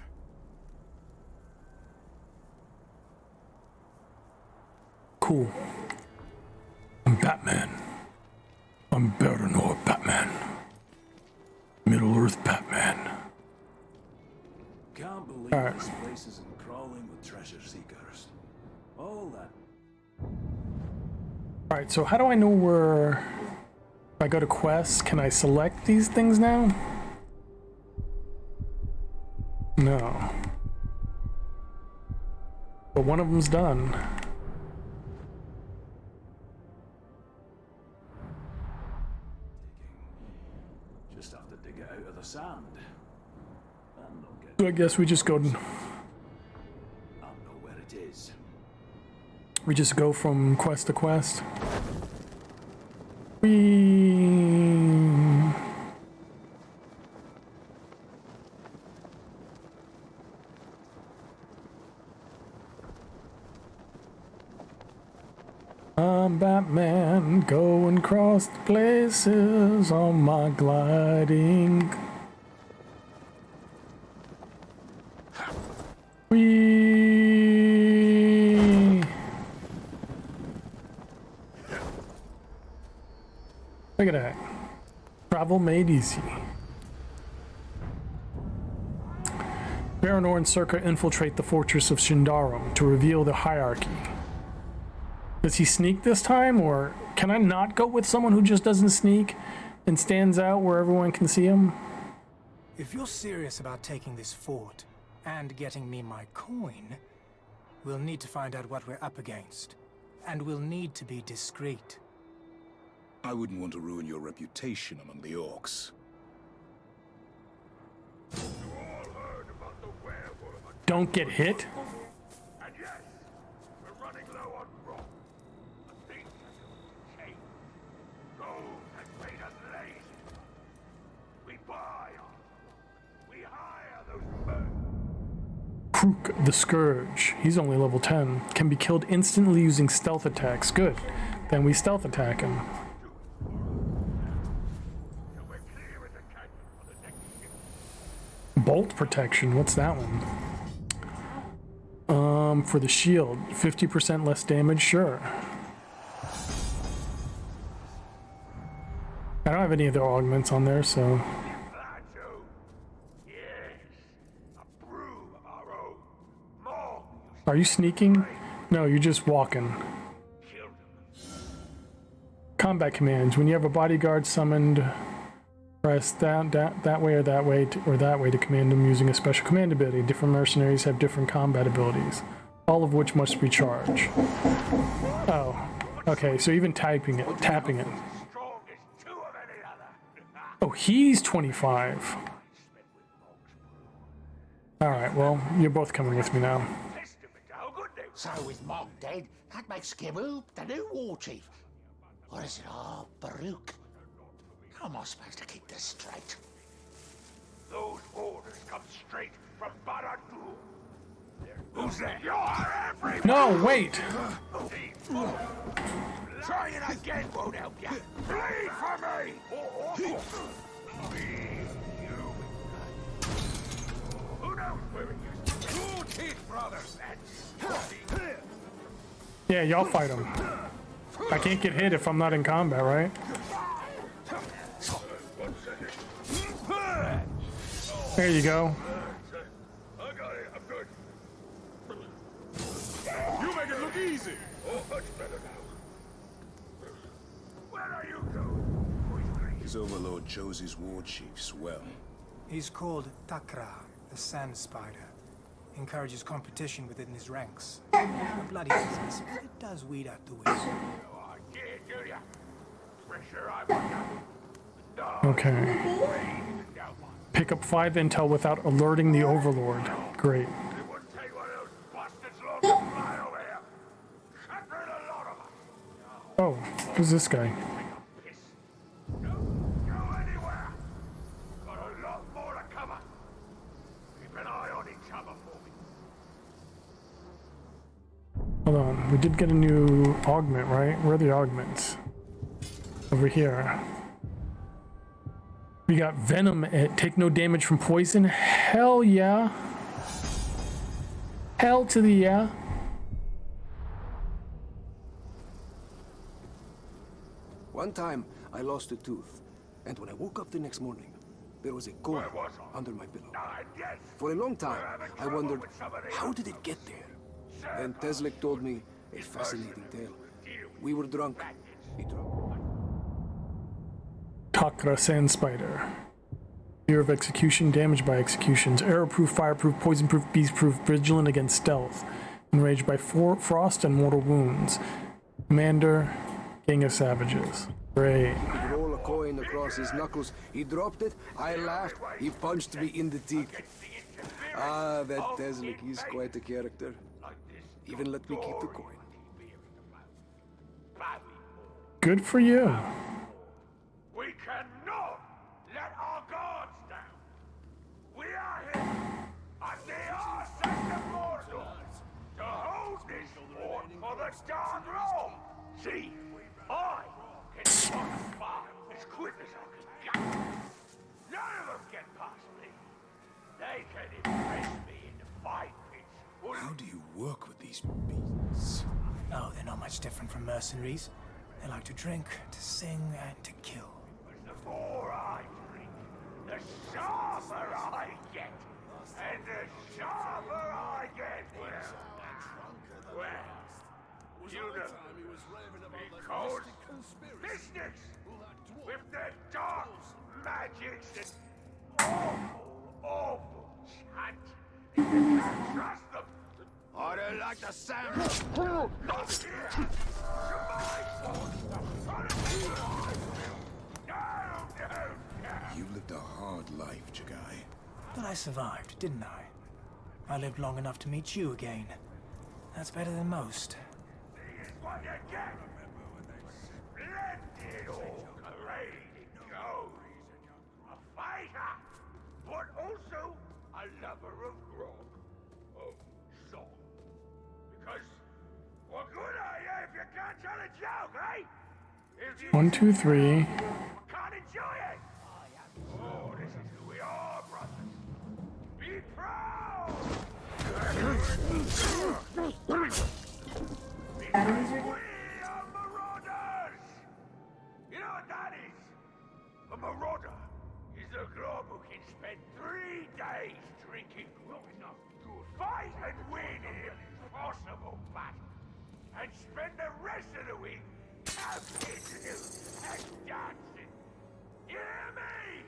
Cool. I'm Batman. I'm Baranor Batman. Middle-earth Batman. Can't believe this place isn't crawling with treasure seekers. All that. Alright, so how do I know where... If I go to quests, can I select these things now? No. But one of them's done. Just have to dig it out of the sand. And not get... So I guess we just go... I'll know where it is. We just go from quest to quest. We... going across the places on my gliding. Whee! Look at that. Travel made easy. Baranor and Circa infiltrate the fortress of Shindarum to reveal the hierarchy. Does he sneak this time, or can I not go with someone who just doesn't sneak and stands out where everyone can see him? If you're serious about taking this fort and getting me my coin, we'll need to find out what we're up against. And we'll need to be discreet. I wouldn't want to ruin your reputation among the orcs. Don't get hit? And yes, we're running low on rock. Things have changed. Gold has made us lazy. We buy on. We hire those birds. Krook the Scourge. He's only level 10. Can be killed instantly using stealth attacks. Good. Then we stealth attack him. We're clear in the canyon for the next ship. Bolt protection. What's that one? For the shield, 50% less damage, sure. I don't have any other augments on there, so. Plateau. Yes. A brew of our own. More. Are you sneaking? No, you're just walking. Killed them. Combat commands. When you have a bodyguard summoned, press that way or that way to command them using a special command ability. Different mercenaries have different combat abilities, all of which must recharge. Oh, okay. So even tapping it. Strongest two of any other. Oh, he's 25. All right. Well, you're both coming with me now. Testament to how good they were. So with Mog dead, that makes Skimmoop the new war chief. Or is it all Baruch? How am I supposed to keep this straight? Those orders come straight from Barad-dûr. Who's that? You're every... No, wait. Trying again won't help you. Bleed for me! Who knows where he is? Two teeth, brothers. Yeah, y'all fight him. I can't get hit if I'm not in combat, right? There you go. I got it. I'm good. You make it look easy. Oh, much better now. Where are you going? His overlord chose his war chiefs well. He's called Takra, the Sand Spider. Encourages competition within his ranks. A bloody business, but it does weed out the weeds. Oh, I can't do ya. Pressure I'm under. Okay. Pick up 5 intel without alerting the overlord. Great. It wouldn't take one of those bastards long to fly over here. Captured a lot of us. Oh, who's this guy? Piss. Don't go anywhere. Got a lot more to cover. Keep an eye on each other for me. Hold on. We did get a new augment, right? Where are the augments? Over here. We got Venom at take no damage from poison. Hell yeah. Hell to the yeah. One time, I lost a tooth, and when I woke up the next morning, there was a coin Where was I? under my pillow. Yes. For a long time, We're having I trouble wondered, with somebody how else. did it get there? Then Teslik told me a fascinating tale. We were drunk. He dropped. Takra Sand Spider. Fear of execution, damaged by executions, arrow-proof, fire-proof, poison-proof, beast-proof, vigilant against stealth, enraged by frost and mortal wounds. Commander, King of Savages. Great. He'd roll a coin across his knuckles. He dropped it. I laughed. He punched me in the teeth. Ah, that Teslik, he's quite a character. Even let me keep the coin. Good for you. We cannot let our guards down. We are here at the arse of Mordor to hold this fort for the Dark Lord. See, I these beasts? Oh, they're not much different from mercenaries. They like to drink, to sing, and to kill. The more I drink, the sharper I get. And the sharper I get, well, you know, because business with their dark magics and awful chant, you can't trust them. I don't like the sound. Not here. To my No. You lived a hard life, Jagai. But I survived, didn't I? I lived long enough to meet you again. That's better than most. Here's what you get. Splendid orc arrayed in gold. A fighter, but also a lover of grog. Of song. Because what good are you if you can't tell a joke, eh? If you 1, 2, 3. can't enjoy it. Oh, this is who we are, brothers. Be proud. We are marauders. You know what that is? A marauder is a glob who can spend 3 days drinking grog enough to fight and win in an impossible battle, and spend the rest of the week camping and dancing. You hear me?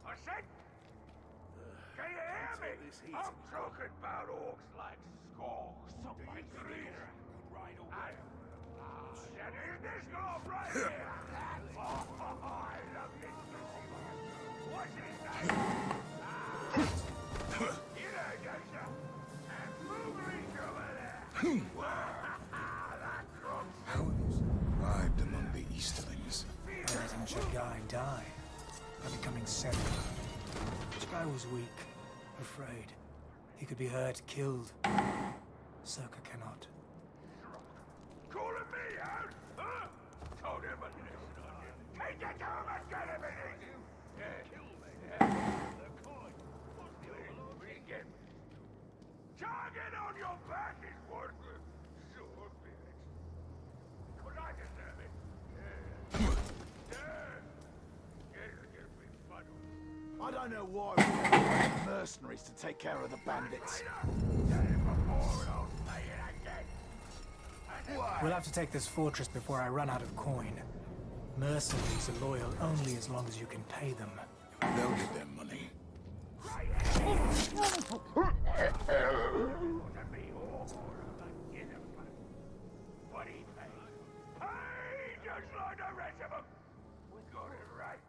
I said, can you hear me? I'm talking about orcs like Score, and Cleaner, and this glob right here. Oh, I love this glob. What's his name? You know, Geisha. And Boomerang's over there. That grog. How have you survived among the Easterlings? By letting Jagai die. By becoming 7. Jagai was weak, afraid. He could be hurt, killed. Circa cannot. Calling me out? Huh? Told him a listen on you. Take it to him and get him in it. Kill me. The coin. Begin. Target on your back is worthless. Sure, bitch. But I deserve it. I don't know why we have mercenaries to take care of the bandits. We'll have to take this fortress before I run out of coin. Mercenaries are loyal only as long as you can pay them. They'll get their money. What he paid. Hey, just like the rest of them. We got it right.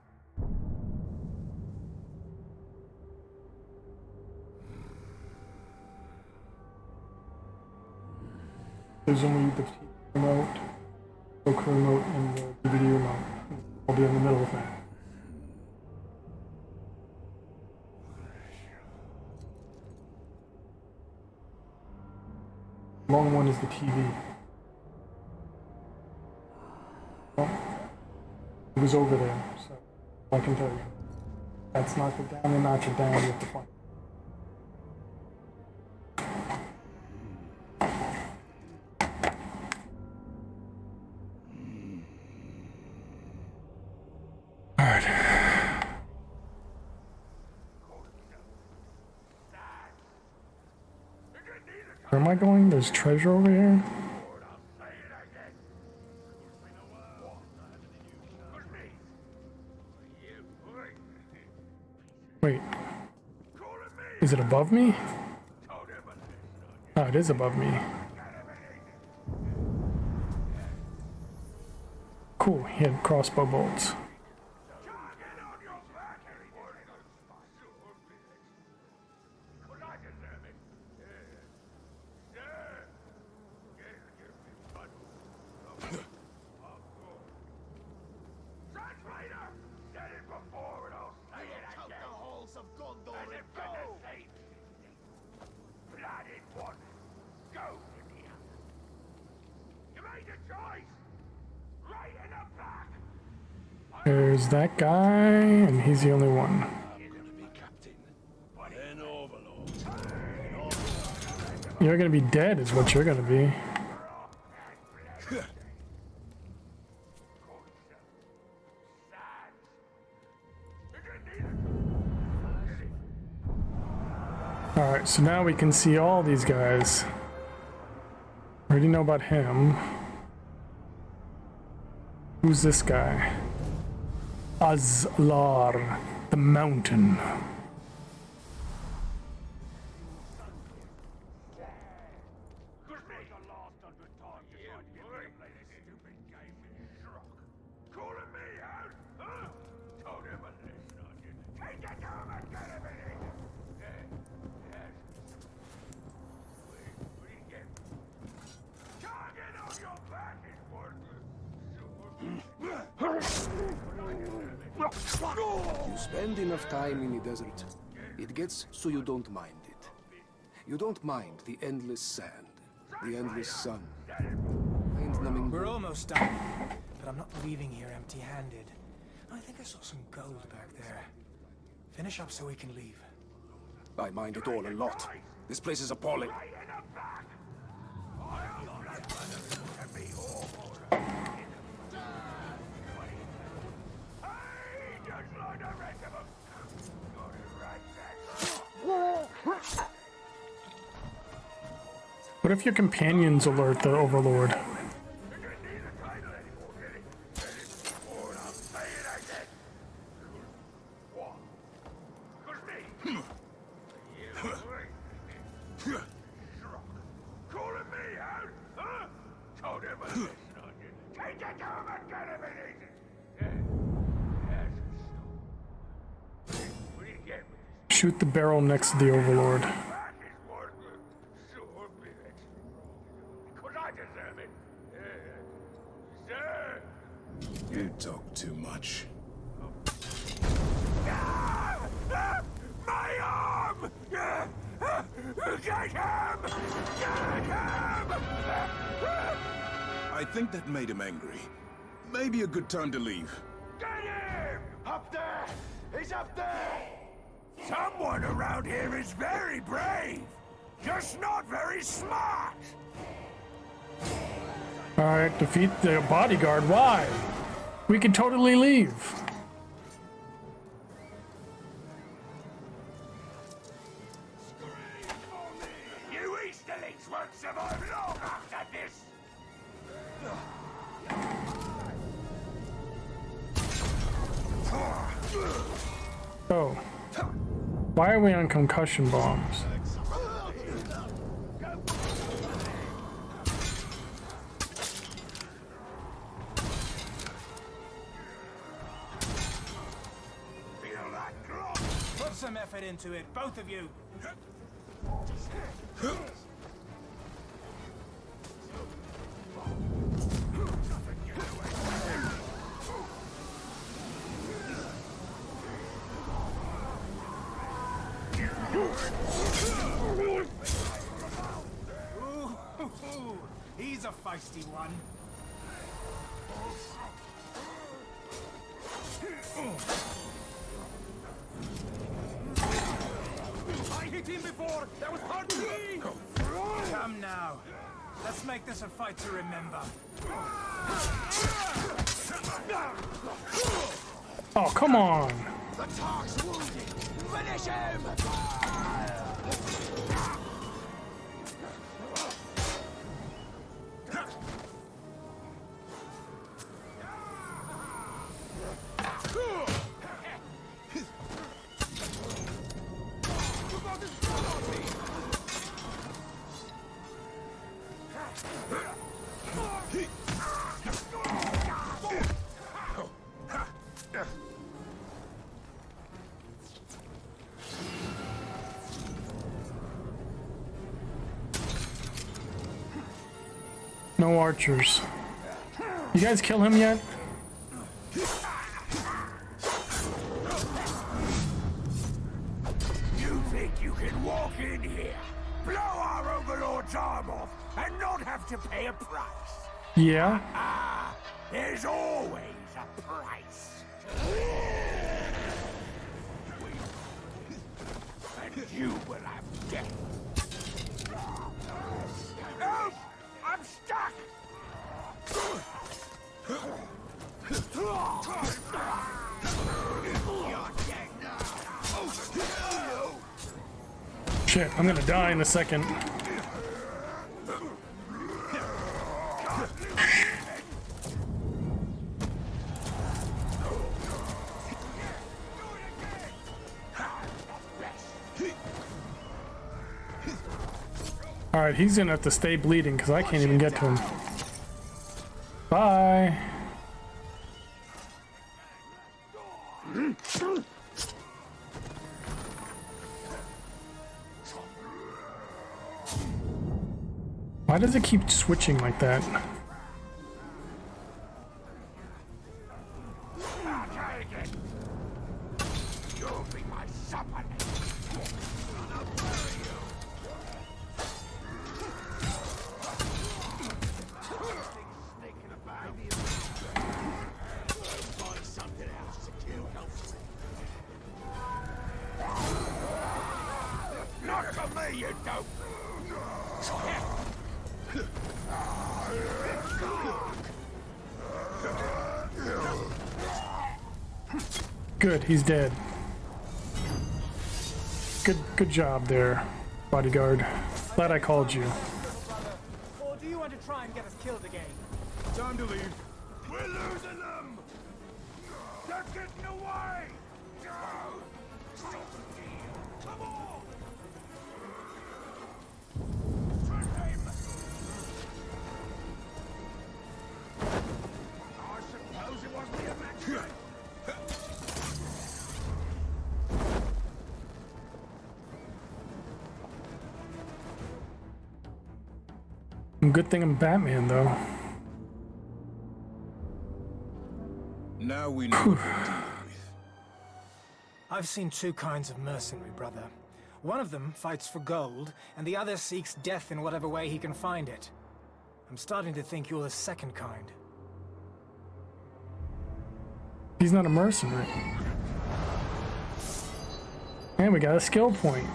There's only the TV remote, Roku remote, and the DVD remote. I'll be in the middle of that. Long one is the TV. Well, it was over there, so I can tell you. That's knock it down and notch it down with the point. Where am I going? There's treasure over here? Wait. Is it above me? Oh, it is above me. Cool, he had crossbow bolts. There's that guy, and he's the only one. You're gonna be dead is what you're gonna be. Alright, so now we can see all these guys. Already know about him. Who's this guy? Azlar, the mountain. You spend enough time in the desert. It gets so you don't mind it. You don't mind the endless sand, the endless sun. Mind-numbing. We're almost done, but I'm not leaving here empty-handed. I think I saw some gold back there. Finish up so we can leave. I mind it all a lot. This place is appalling. What if your companions alert the Overlord? Shoot the barrel next to the Overlord. You talk too much. My arm! Get him! Get him! I think that made him angry. Maybe a good time to leave. Get him! Up there! He's up there! Someone around here is very brave, just not very smart. Alright, defeat the bodyguard. Why? We can totally leave. You Easterlings won't survive long after this. Oh. Why are we on concussion bombs? Put some effort into it, both of you. Ooh, he's a feisty one. I hit him before. That was hard to me. Come now. Let's make this a fight to remember. Oh, come on. The Tark's wounded. Finish him! No archers. You guys kill him yet? You think you can walk in here, blow our Overlord's arm off, and not have to pay a price? Yeah. Ah, there's always a price. And you will have death. Help! I'm stuck! Shit, I'm gonna die in a second. Alright, he's gonna have to stay bleeding because I can't even get to him. Bye. Why does it keep switching like that? You'll be my supper. Find something else to kill, not for me, you dope. Good, he's dead. Good job there, bodyguard. Glad I called you. Or do you want to try and get us killed again? Time to leave. We're losing them. They're getting away. Come on. I suppose it was the evacuate. Good thing I'm Batman, though. Now we know what we're dealing with. I've seen two kinds of mercenary, brother. One of them fights for gold, and the other seeks death in whatever way he can find it. I'm starting to think you're the second kind. He's not a mercenary. And we got a skill point.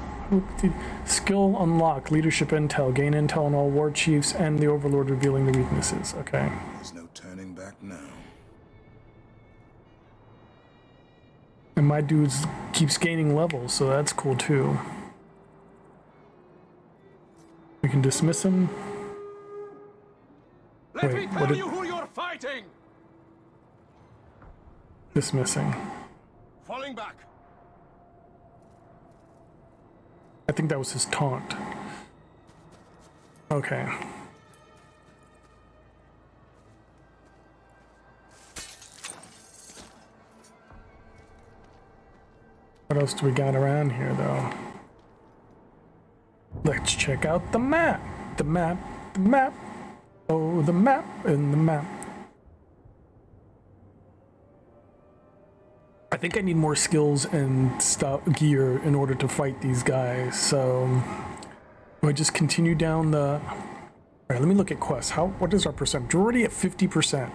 Skill unlocked. Leadership intel. Gain intel on all war chiefs and the overlord revealing the weaknesses. Okay. There's no turning back now. And my dudes keeps gaining levels, so that's cool too. We can dismiss him. Let Wait, me what tell did- you who you're fighting. Dismissing. Falling back. I think that was his taunt. Okay. What else do we got around here, though? Let's check out the map. The map. The map. Oh, the map and the map. I think I need more skills and stuff, gear in order to fight these guys. So, do I just continue down the? All right, let me look at quests. What is our percent? We're already at 50%.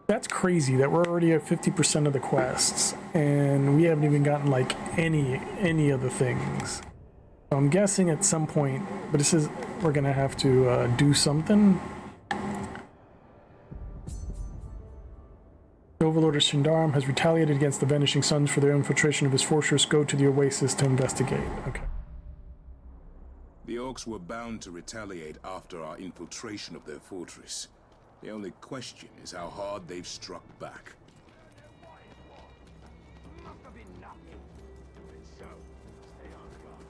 That's crazy that we're already at 50% of the quests, and we haven't even gotten like any of the things. So I'm guessing at some point, but it says we're gonna have to do something. The Overlord of Shindarum has retaliated against the Vanishing Suns for their infiltration of his fortress. Go to the Oasis to investigate. Okay. The Orcs were bound to retaliate after our infiltration of their fortress. The only question is how hard they've struck back. Must have been nothing. And so, stay on guard.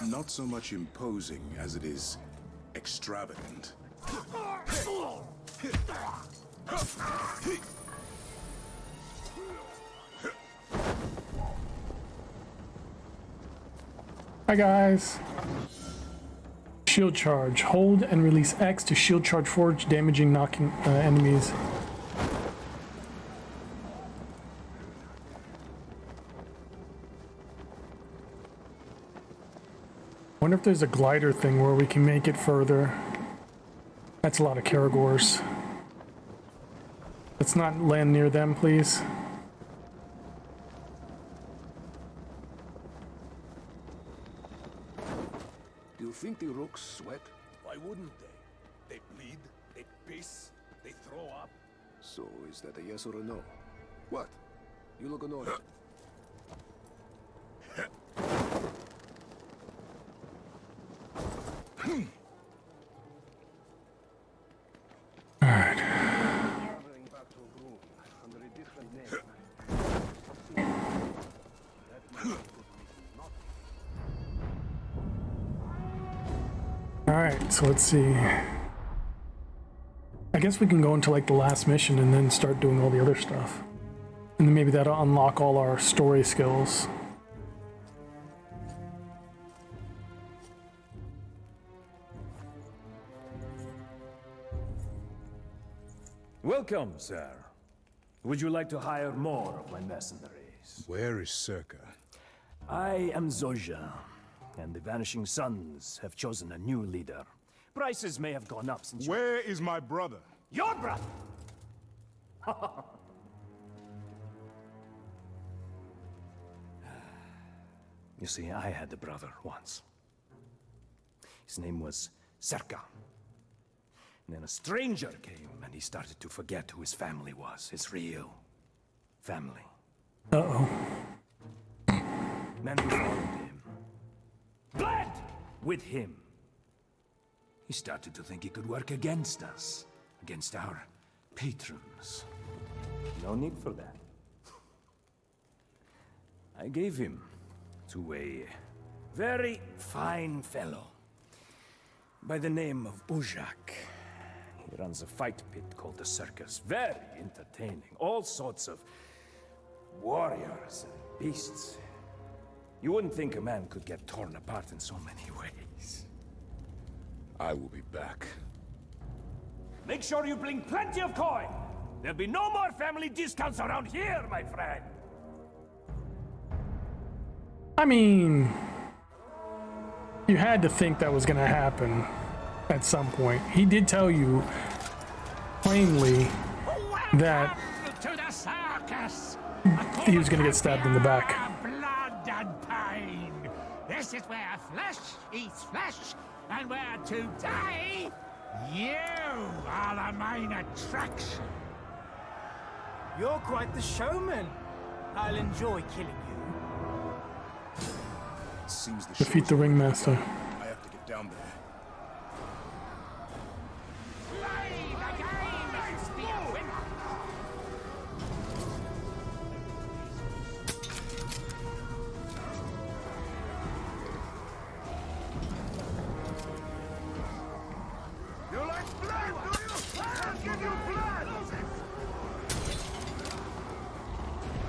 Not so much imposing as it is extravagant. Hi guys. Shield charge. Hold and release X to shield charge forge, damaging knocking enemies. wonder if there's a glider thing where we can make it further. That's a lot of Caragors. Let's not land near them, please. Do you think the rooks sweat? Why wouldn't they? They bleed, they piss, they throw up. So, is that a yes or a no? What? You look annoyed. Alright. Alright, so let's see. I guess we can go into like the last mission and then start doing all the other stuff. And then maybe that'll unlock all our story skills. Welcome, sir. Would you like to hire more of my mercenaries? Where is Circa? I am Zoja, and the Vanishing Sons have chosen a new leader. Prices may have gone up since Where is my brother? Your brother! You see, I had a brother once. His name was Circa. And then a stranger came, and he started to forget who his family was, his real family. Uh-oh. Then we followed him. Bled with him. He started to think he could work against us, against our patrons. No need for that. I gave him to a very fine fellow by the name of Ujak. He runs a fight pit called the Circus. Very entertaining. All sorts of warriors and beasts. You wouldn't think a man could get torn apart in so many ways. I will be back. Make sure you bring plenty of coin. There'll be no more family discounts around here, my friend. I mean, you had to think that was going to happen at some point. He did tell you plainly that To the circus! he was going to get stabbed in the back. Blood and pain! This is where flesh eats flesh, and where today, you are the main attraction! You're quite the showman. I'll enjoy killing you. It seems the Defeat show's the over. ringmaster. I have to get down there. Play the game and be a winner! You like blood, do you? I'll give you blood!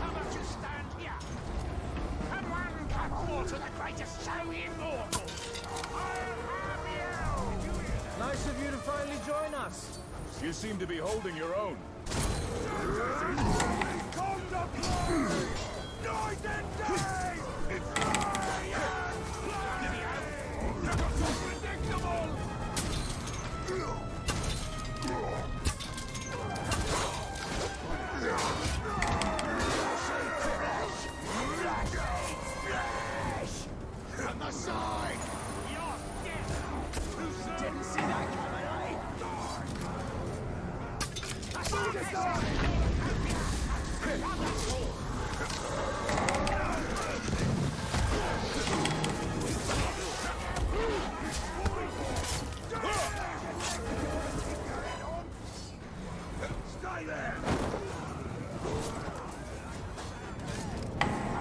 How about you stand here? And one can war to the greatest show in Mordor! I'll have you! Nice of you to finally join us. You seem to be holding your own. Night and day! Fire and blood! Unpredictable! From the side! You're dead! Didn't see that coming, eh? Stay there!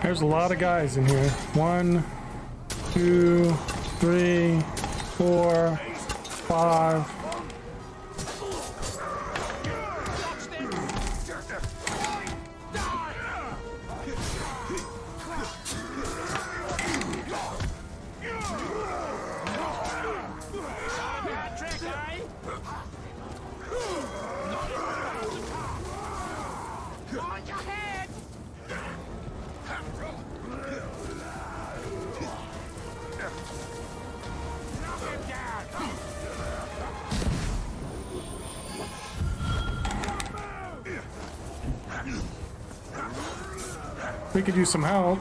There's a lot of guys in here. 1, 2, 3, 4, 5. Mind your head! We could use some help.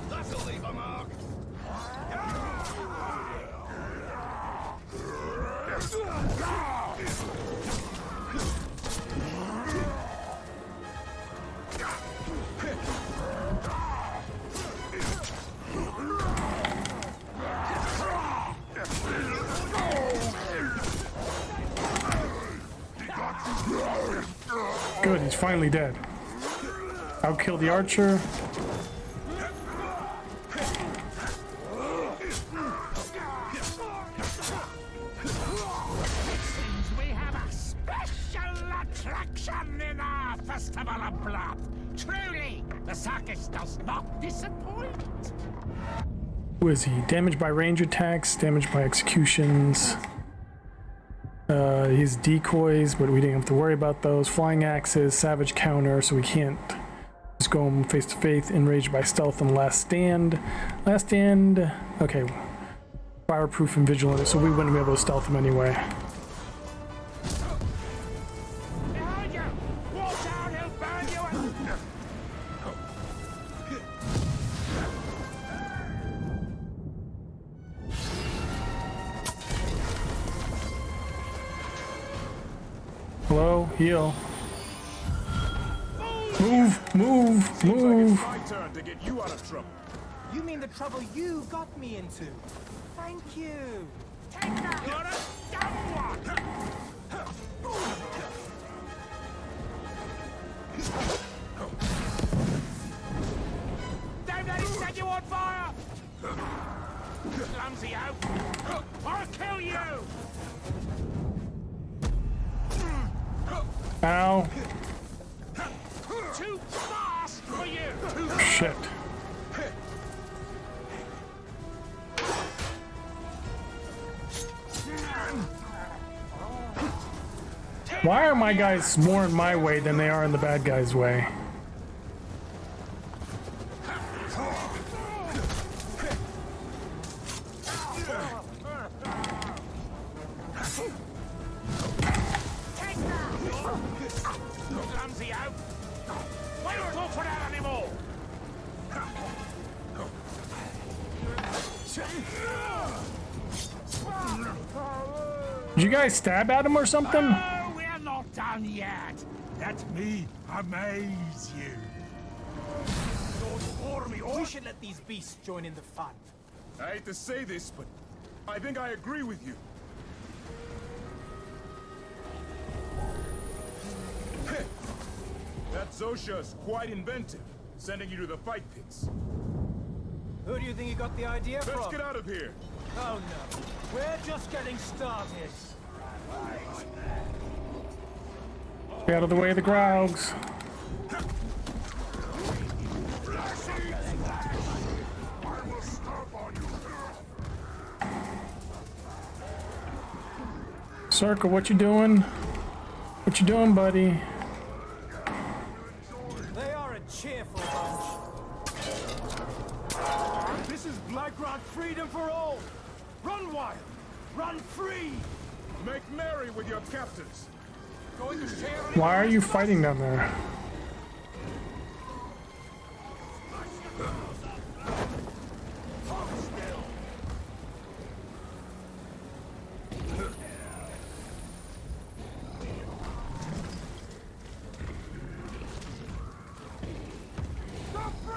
That'll leave a mark. Good, he's finally dead. I'll kill the archer. Seems we have a special attraction in our Festival of Blood. Truly, the circus does not disappoint. Who is he? Damaged by range attacks, damaged by executions. He's decoys, but we didn't have to worry about those. Flying axes, savage counter, so we can't just go face to face. Enraged by stealth and last stand. Last stand, okay. Fireproof and vigilant, so we wouldn't be able to stealth him anyway. Behind you! Watch out, he'll burn you! Hello, heal. Move. It's my turn to get you out of trouble. You mean the trouble you got me into? Thank you. Take that! You're a dumb one! Don't let him set you on fire! Clumsy out! Or I'll kill you! Ow. Too fast for you! Shit. Why are my guys more in my way than they are in the bad guy's way? Clumsy out! Why don't talk for that anymore? Did you guys stab at him or something? Oh, we're not done yet. Let me amaze you. We should let these beasts join in the fun. I hate to say this, but I think I agree with you. That Zosha's quite inventive, sending you to the fight pits. Who do you think you got the idea Let's from? get out of here. Oh no, we're just getting started. Stay out of the way of the Graugs. Circle, what you doing? What you doing, buddy? They are a cheerful bunch. This is Blackrock freedom for all! Run wild! Run free! Make merry with your captors. Going to share Why are you fighting down there?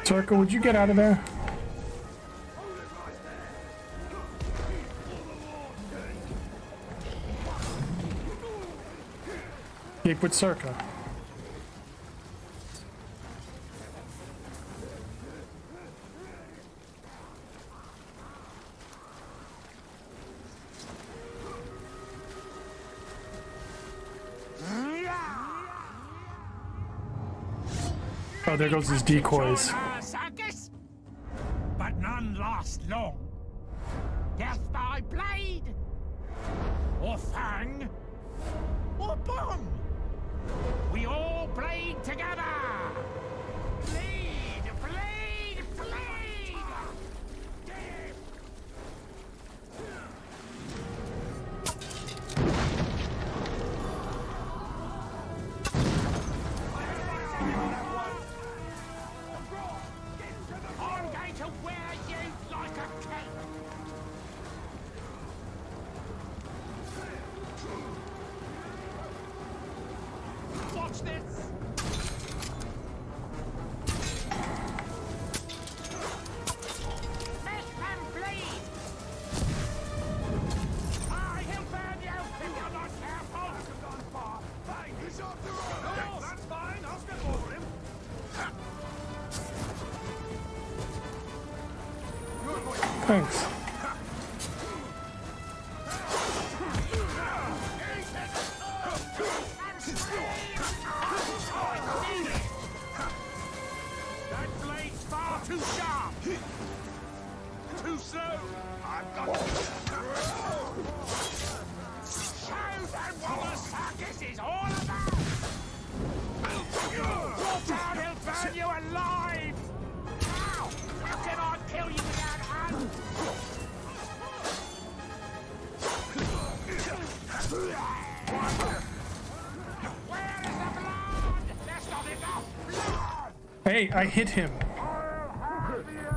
Circle, would you get out of there? Keep with Circa. Oh, there goes his decoys. Circus, but none last long. Death by blade, or fang, or bomb. We all bleed together. Bleed, bleed, bleed. Get him. I'm going to wear you like a cape. Watch this. Make them bleed. He'll burn you if you're not careful. Fine, he's off the road. No, that's fine. I'll step over him. Thanks. That blade's far too sharp. Too slow. I've got to. Show them what the circus is all about. Watch out, he'll burn you alive. Ow! How can I kill you without hands? Where is the blood? There's not enough blood. Hey, I hit him. I'll have you.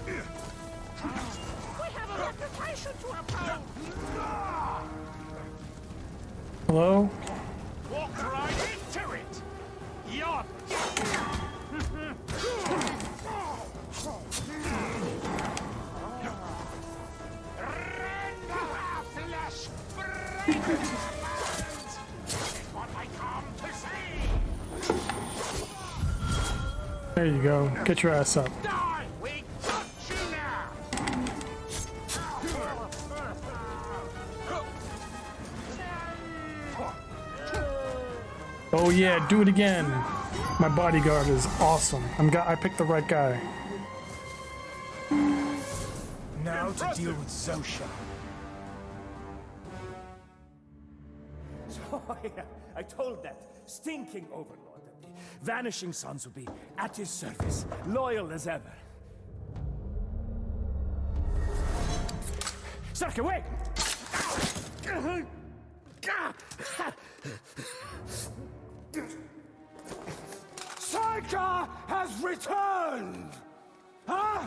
We have a reputation to uphold. Hello? Walk right into it. You're rend our flesh, break it to bones. It's what I come to see. There you go. Get your ass up. Die! We got you now! Oh yeah, do it again. My bodyguard is awesome. I picked the right guy. Now to deal with Zosha. Oh, yeah. I told that stinking overlord that the Vanishing Sons would be at his service, loyal as ever. Circa, wait! Sarka has returned! Huh?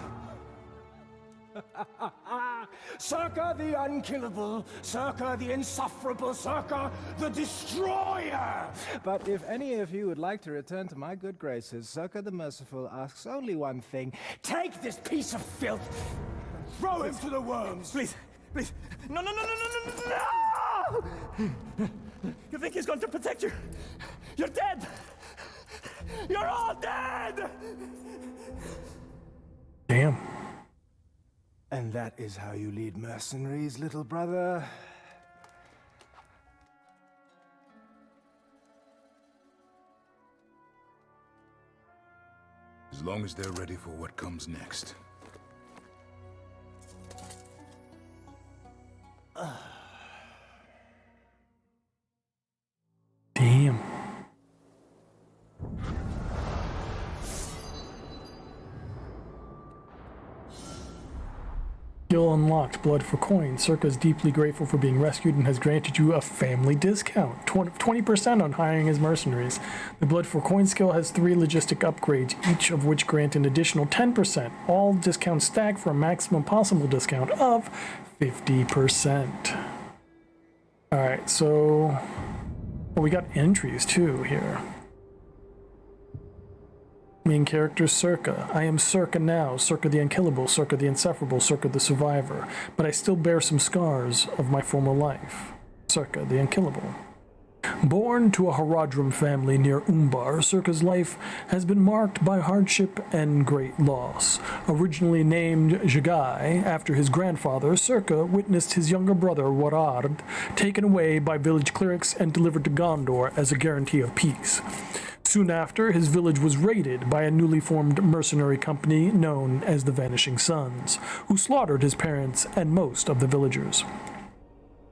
Circa the unkillable, Circa the insufferable, Circa the destroyer! But if any of you would like to return to my good graces, Circa the Merciful asks only one thing. Take this piece of filth and throw him to the worms! Please, please. No, no, no, no, no, no, no! You think he's going to protect you? You're dead! You're all dead! Damn. And that is how you lead mercenaries, little brother. As long as they're ready for what comes next. Damn. Skill unlocked. Blood for coin. Circa is deeply grateful for being rescued and has granted you a family discount. 20% on hiring his mercenaries. The Blood for coin skill has 3 logistic upgrades, each of which grant an additional 10%. All discounts stack for a maximum possible discount of 50%. Alright, so... well, we got entries too here. Main character Circa. I am Circa now, Circa the unkillable, Circa the insufferable, Circa the survivor, but I still bear some scars of my former life. Circa the unkillable. Born to a Haradrim family near Umbar, Circa's life has been marked by hardship and great loss. Originally named Jagai after his grandfather, Circa witnessed his younger brother Warard taken away by village clerics and delivered to Gondor as a guarantee of peace. Soon after, his village was raided by a newly formed mercenary company known as the Vanishing Sons, who slaughtered his parents and most of the villagers.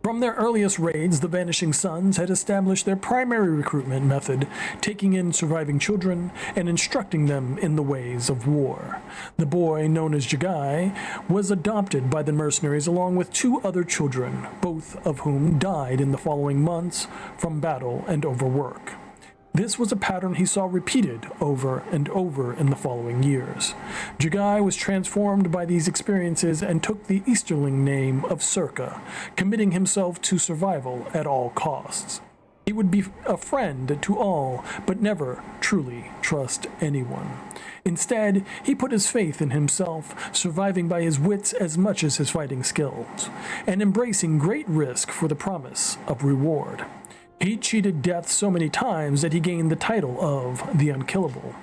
From their earliest raids, the Vanishing Sons had established their primary recruitment method, taking in surviving children and instructing them in the ways of war. The boy, known as Jagai, was adopted by the mercenaries along with 2 other children, both of whom died in the following months from battle and overwork. This was a pattern he saw repeated over and over in the following years. Jagai was transformed by these experiences and took the Easterling name of Circa, committing himself to survival at all costs. He would be a friend to all, but never truly trust anyone. Instead, he put his faith in himself, surviving by his wits as much as his fighting skills, and embracing great risk for the promise of reward. He cheated death so many times that he gained the title of the Unkillable.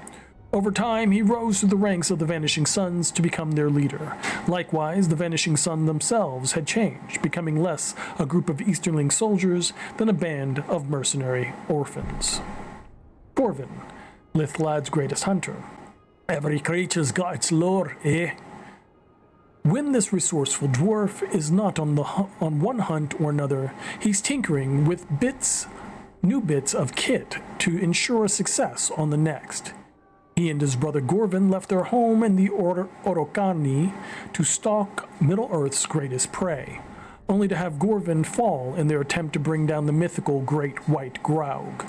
Over time, he rose through the ranks of the Vanishing Sons to become their leader. Likewise, the Vanishing Sun themselves had changed, becoming less a group of Easterling soldiers than a band of mercenary orphans. Corvin, Lithlad's greatest hunter. Every creature's got its lore, eh? When this resourceful dwarf is not on one hunt or another, he's tinkering with new bits of kit to ensure success on the next. He and his brother Gorvin left their home in the Orokani to stalk Middle-earth's greatest prey, only to have Gorvin fall in their attempt to bring down the mythical Great White Graug.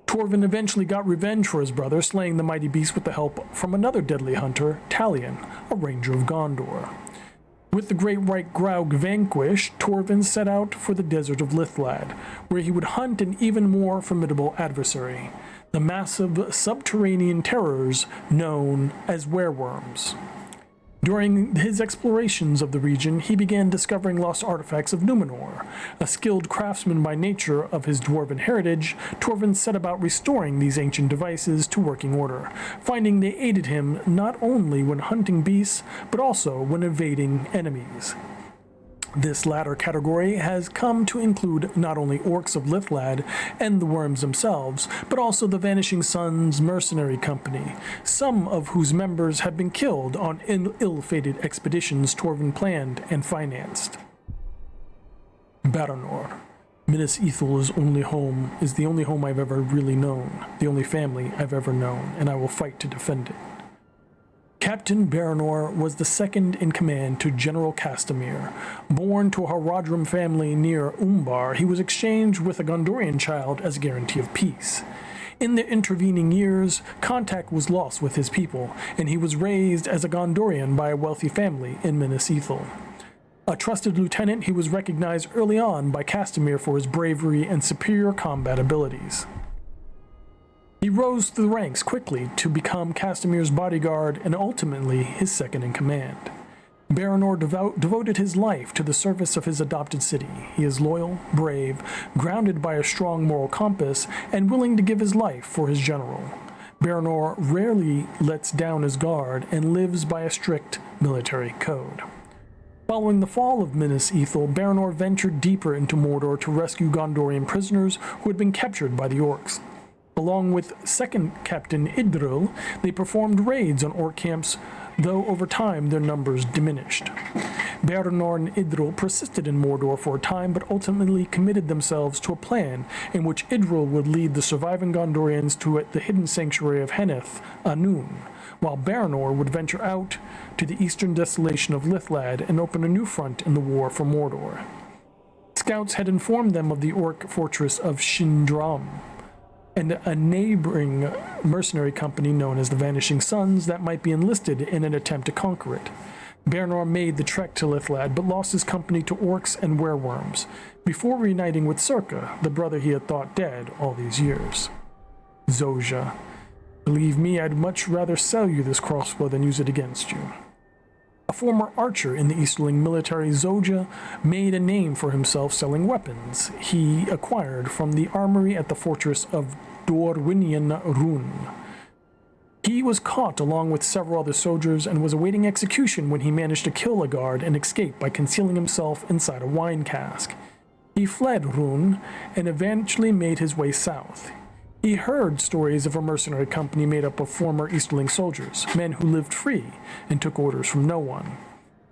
Torvin eventually got revenge for his brother, slaying the mighty beast with the help from another deadly hunter, Talion, a ranger of Gondor. With the Great White Graug vanquished, Torvin set out for the desert of Lithlad, where he would hunt an even more formidable adversary, the massive subterranean terrors known as wereworms. During his explorations of the region, he began discovering lost artifacts of Numenor. A skilled craftsman by nature of his dwarven heritage, Torvin set about restoring these ancient devices to working order, finding they aided him not only when hunting beasts, but also when evading enemies. This latter category has come to include not only orcs of Lithlad and the worms themselves, but also the Vanishing Sons mercenary company, some of whose members have been killed on ill-fated expeditions Torvin planned and financed. Baranor. Minas Ethel's only home is the only home I've ever really known, the only family I've ever known, and I will fight to defend it. Captain Baranor was the second in command to General Castamir. Born to a Haradrim family near Umbar, he was exchanged with a Gondorian child as a guarantee of peace. In the intervening years, contact was lost with his people, and he was raised as a Gondorian by a wealthy family in Minas Ithil. A trusted lieutenant, he was recognized early on by Castamir for his bravery and superior combat abilities. He rose through the ranks quickly to become Castamir's bodyguard and ultimately his second in command. Baranor devoted his life to the service of his adopted city. He is loyal, brave, grounded by a strong moral compass, and willing to give his life for his general. Baranor rarely lets down his guard and lives by a strict military code. Following the fall of Minas Ithil, Baranor ventured deeper into Mordor to rescue Gondorian prisoners who had been captured by the orcs. Along with second Captain Idril, they performed raids on orc camps, though over time their numbers diminished. Baranor and Idril persisted in Mordor for a time, but ultimately committed themselves to a plan in which Idril would lead the surviving Gondorians to the hidden sanctuary of Henneth, Anun, while Baranor would venture out to the eastern desolation of Lithlad and open a new front in the war for Mordor. Scouts had informed them of the orc fortress of Shindram, and a neighboring mercenary company known as the Vanishing Sons that might be enlisted in an attempt to conquer it. Baranor made the trek to Lithlad, but lost his company to orcs and wereworms, before reuniting with Circa, the brother he had thought dead all these years. Zoja. Believe me, I'd much rather sell you this crossbow than use it against you. A former archer in the Easterling military, Zoja made a name for himself selling weapons he acquired from the armory at the fortress of Dorwinian Run. He was caught along with several other soldiers and was awaiting execution when he managed to kill a guard and escape by concealing himself inside a wine cask. He fled Run and eventually made his way south. He heard stories of a mercenary company made up of former Easterling soldiers, men who lived free and took orders from no one.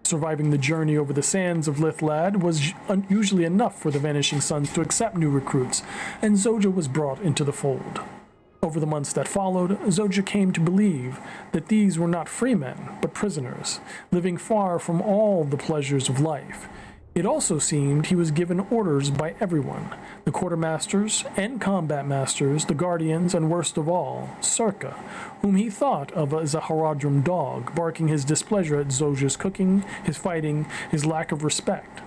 Surviving the journey over the sands of Lithlad was usually enough for the Vanishing Sons to accept new recruits, and Zoja was brought into the fold. Over the months that followed, Zoja came to believe that these were not free men, but prisoners, living far from all the pleasures of life. It also seemed he was given orders by everyone, the quartermasters and combat masters, the guardians, and worst of all, Circa, whom he thought of as a Haradrim dog, barking his displeasure at Zoja's cooking, his fighting, his lack of respect.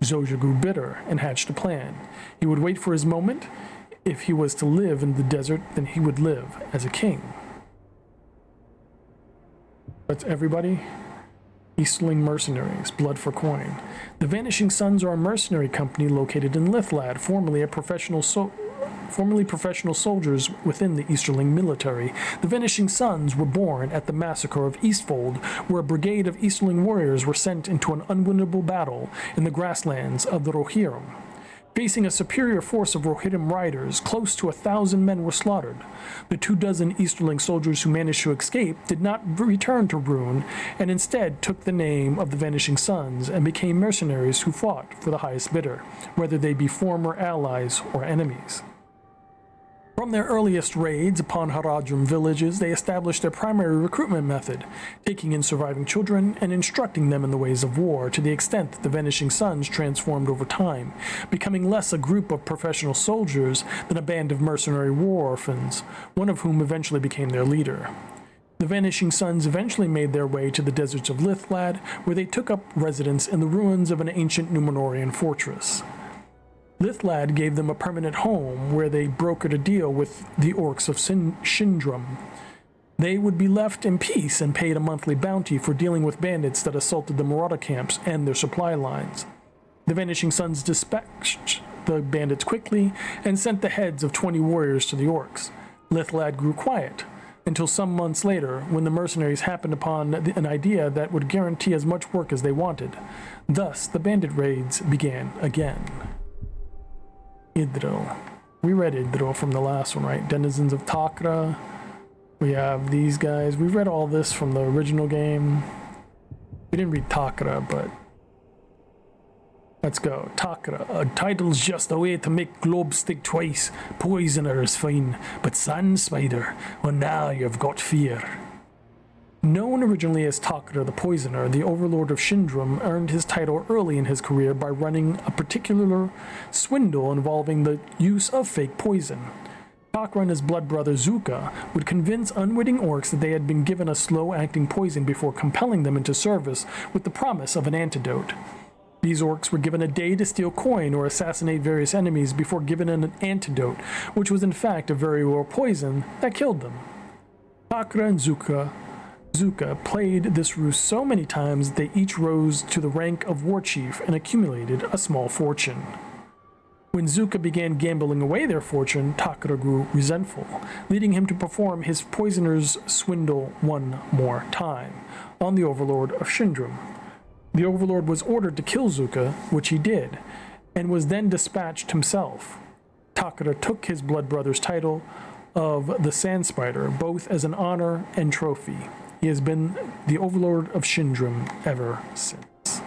Zoja grew bitter and hatched a plan. He would wait for his moment. If he was to live in the desert, then he would live as a king. That's everybody. Easterling mercenaries, blood for coin. The Vanishing Sons are a mercenary company located in Lithlad, formerly professional soldiers within the Easterling military. The Vanishing Sons were born at the massacre of Eastfold, where a brigade of Easterling warriors were sent into an unwinnable battle in the grasslands of the Rohirrim. Facing a superior force of Rohirrim riders, close to 1,000 men were slaughtered. The 24 Easterling soldiers who managed to escape did not return to Rune, and instead took the name of the Vanishing Sons and became mercenaries who fought for the highest bidder, whether they be former allies or enemies. From their earliest raids upon Haradrim villages, they established their primary recruitment method, taking in surviving children and instructing them in the ways of war, to the extent that the Vanishing Sons transformed over time, becoming less a group of professional soldiers than a band of mercenary war orphans, one of whom eventually became their leader. The Vanishing Sons eventually made their way to the deserts of Lithlad, where they took up residence in the ruins of an ancient Númenórean fortress. Lithlad gave them a permanent home where they brokered a deal with the orcs of Shindrum. They would be left in peace and paid a monthly bounty for dealing with bandits that assaulted the Marauder camps and their supply lines. The Vanishing Sons dispatched the bandits quickly and sent the heads of 20 warriors to the orcs. Lithlad grew quiet until some months later, when the mercenaries happened upon an idea that would guarantee as much work as they wanted. Thus, the bandit raids began again. Idril. We read Idril from the last one, right? Denizens of Takra. We have these guys. We read all this from the original game. We didn't read Takra, but let's go. Takra. A title's just a way to make globes stick twice. Poisoner is fine, but Sand Spider, well, now you've got fear. Known originally as Takra the Poisoner, the Overlord of Shindrum earned his title early in his career by running a particular swindle involving the use of fake poison. Takra and his blood brother Zuka would convince unwitting orcs that they had been given a slow-acting poison before compelling them into service with the promise of an antidote. These orcs were given a day to steal coin or assassinate various enemies before given an antidote, which was in fact a very rare poison that killed them. Takra and Zuka played this ruse so many times that they each rose to the rank of war chief and accumulated a small fortune. When Zuka began gambling away their fortune, Takra grew resentful, leading him to perform his poisoner's swindle one more time on the Overlord of Shindrum. The Overlord was ordered to kill Zuka, which he did, and was then dispatched himself. Takra took his blood brother's title of the Sand Spider, both as an honor and trophy. He has been the Overlord of Shindrum ever since.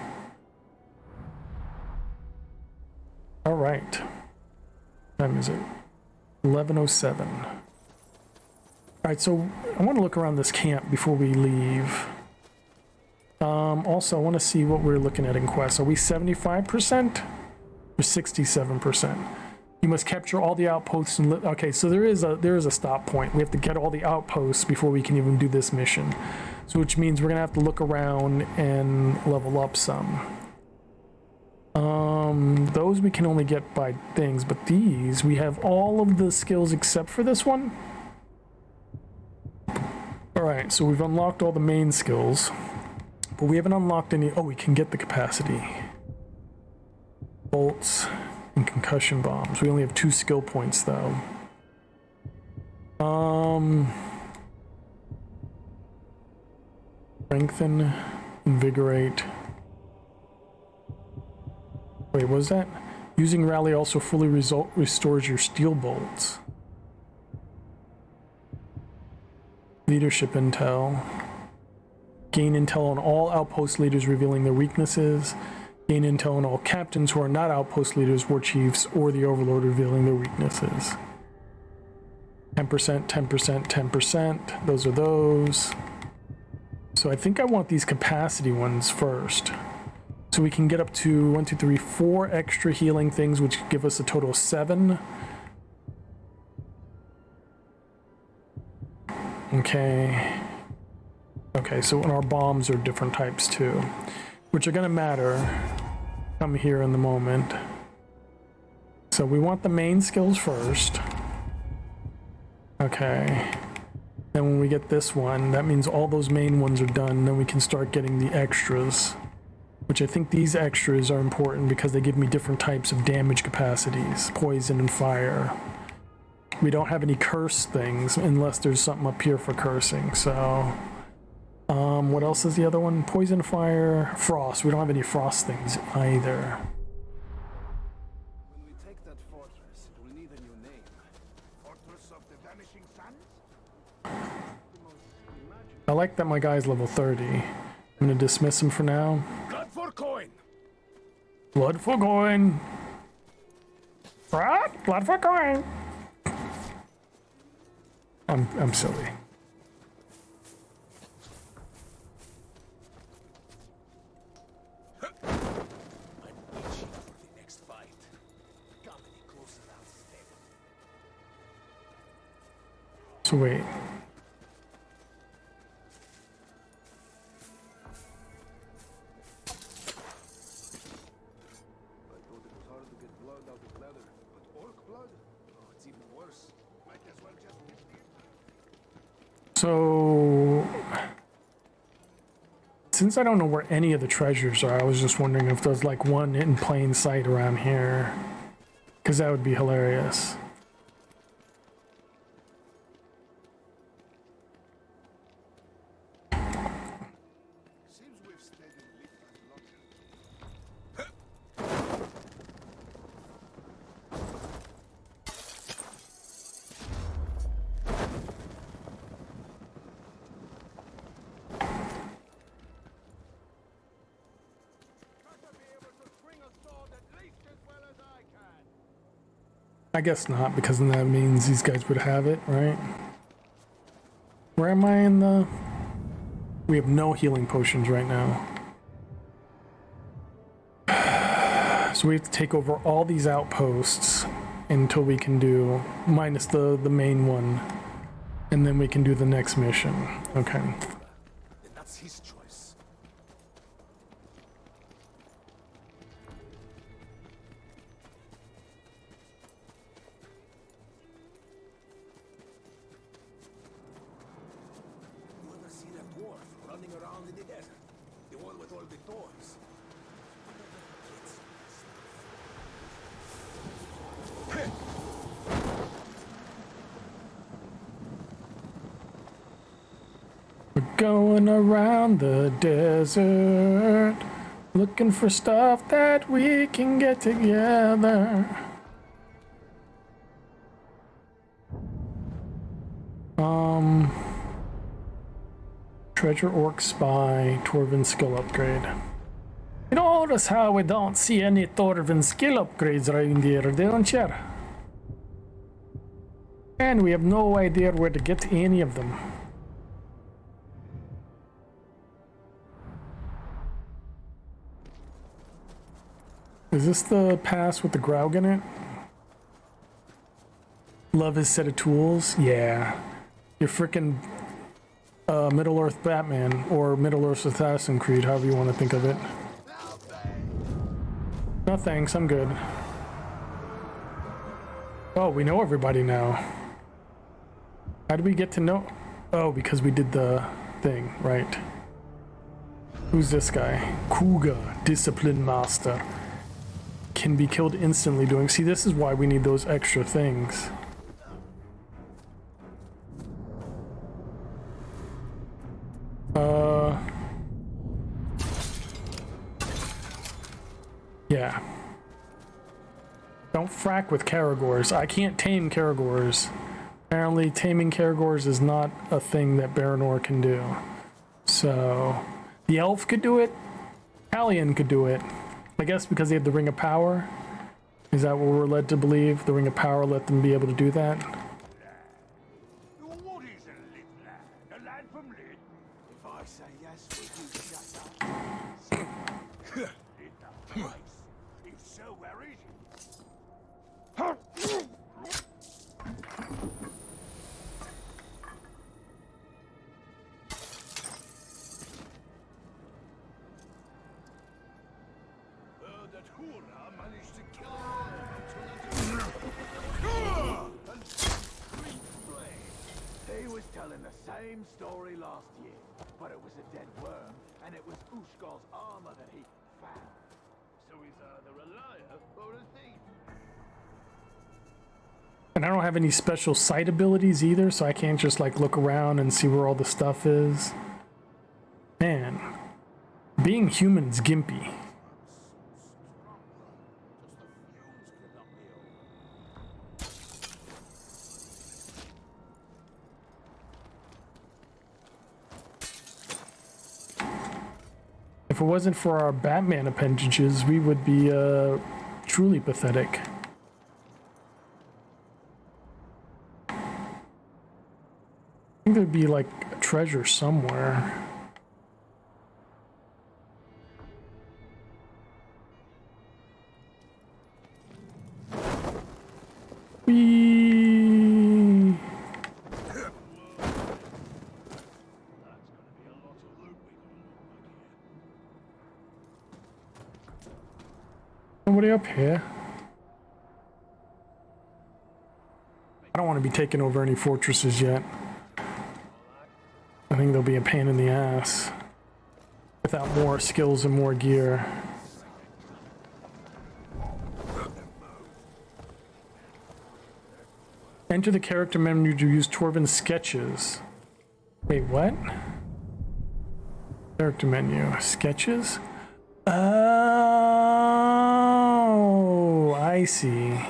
All right. What time is it? 11:07. All right, so I want to look around this camp before we leave. Also, I want to see what we're looking at in quests. Are we 75% or 67%? You must capture all the outposts and okay, so there is a stop point. We have to get all the outposts before we can even do this mission. So which means we're gonna have to look around and level up some. Those we can only get by things, but these we have all of the skills except for this one. Alright, so we've unlocked all the main skills, but we haven't unlocked any. Oh, we can get the capacity. Bolts and concussion bombs. We only have 2 skill points though. Strengthen, invigorate. Wait, what was that? Using rally also fully restores your steel bolts. Leadership intel. Gain intel on all outpost leaders revealing their weaknesses. Gain intel on all captains who are not outpost leaders, war chiefs, or the overlord revealing their weaknesses. 10%, 10%, 10%. Those are those. So I think I want these capacity ones first. So we can get up to 1, 2, 3, 4 extra healing things, which give us a total of 7. Okay. Okay, so our bombs are different types too, which are gonna matter. Come here in the moment. So we want the main skills first. Okay. Then when we get this one, that means all those main ones are done. Then we can start getting the extras, which I think these extras are important because they give me different types of damage capacities, poison and fire. We don't have any curse things unless there's something up here for cursing, so... what else is the other one? Poison, fire, frost. We don't have any frost things either. When we take that fortress, we'll need a new name. Fortress of the Vanishing Suns? I like that my guy's level 30. I'm gonna dismiss him for now. Blood for coin! Blood for coin! What? Blood for coin! I'm silly. So wait. So, since I don't know where any of the treasures are, I was just wondering if there's like one in plain sight around here, because that would be hilarious. I guess not, because then that means these guys would have it, right? Where am I in the... We have no healing potions right now. So we have to take over all these outposts until we can do, minus the main one, and then we can do the next mission. Okay. That's his choice. You ever see that dwarf running around in the desert? The one with all the thorns? We're going around the desert, looking for stuff that we can get together. Treasure Orc Spy, Torvin skill upgrade. You notice how we don't see any Torvin skill upgrades around here, don't you? And we have no idea where to get any of them. Is this the pass with the Graug in it? Love his set of tools? Yeah. You're frickin' Middle-earth Batman, or Middle-earth Assassin's Creed, however you want to think of it. No thanks, I'm good. Oh, we know everybody now. How did we get to know? Oh, because we did the thing, right. Who's this guy? Kuga, Discipline Master. Can be killed instantly doing... See, this is why we need those extra things. Yeah. Don't frack with Karagors. I can't tame Karagors. Apparently, taming Caragors is not a thing that Baranor can do. So, the elf could do it. Talion could do it. I guess because they have the Ring of Power. Is that what we're led to believe? The Ring of Power let them be able to do that? What is a Litland? A land from Lid? If I say yes, will you shut up? Lit the place. If so, where is it? Heard that Hura managed to kill a and three flame. He was telling the same story last year, but it was a dead worm, and it was Ushgal's armor that he found. So he's either a liar or a thief. And I don't have any special sight abilities either, so I can't just like look around and see where all the stuff is. Man, being human's gimpy. If it wasn't for our Batman appendages, we would be truly pathetic. I think there'd be like a treasure somewhere. Whee! Somebody up here. I don't want to be taking over any fortresses yet. I think they'll be a pain in the ass without more skills and more gear. Enter the character menu to use Torvin's sketches. Wait, what? Character menu. Sketches? Oh, I see.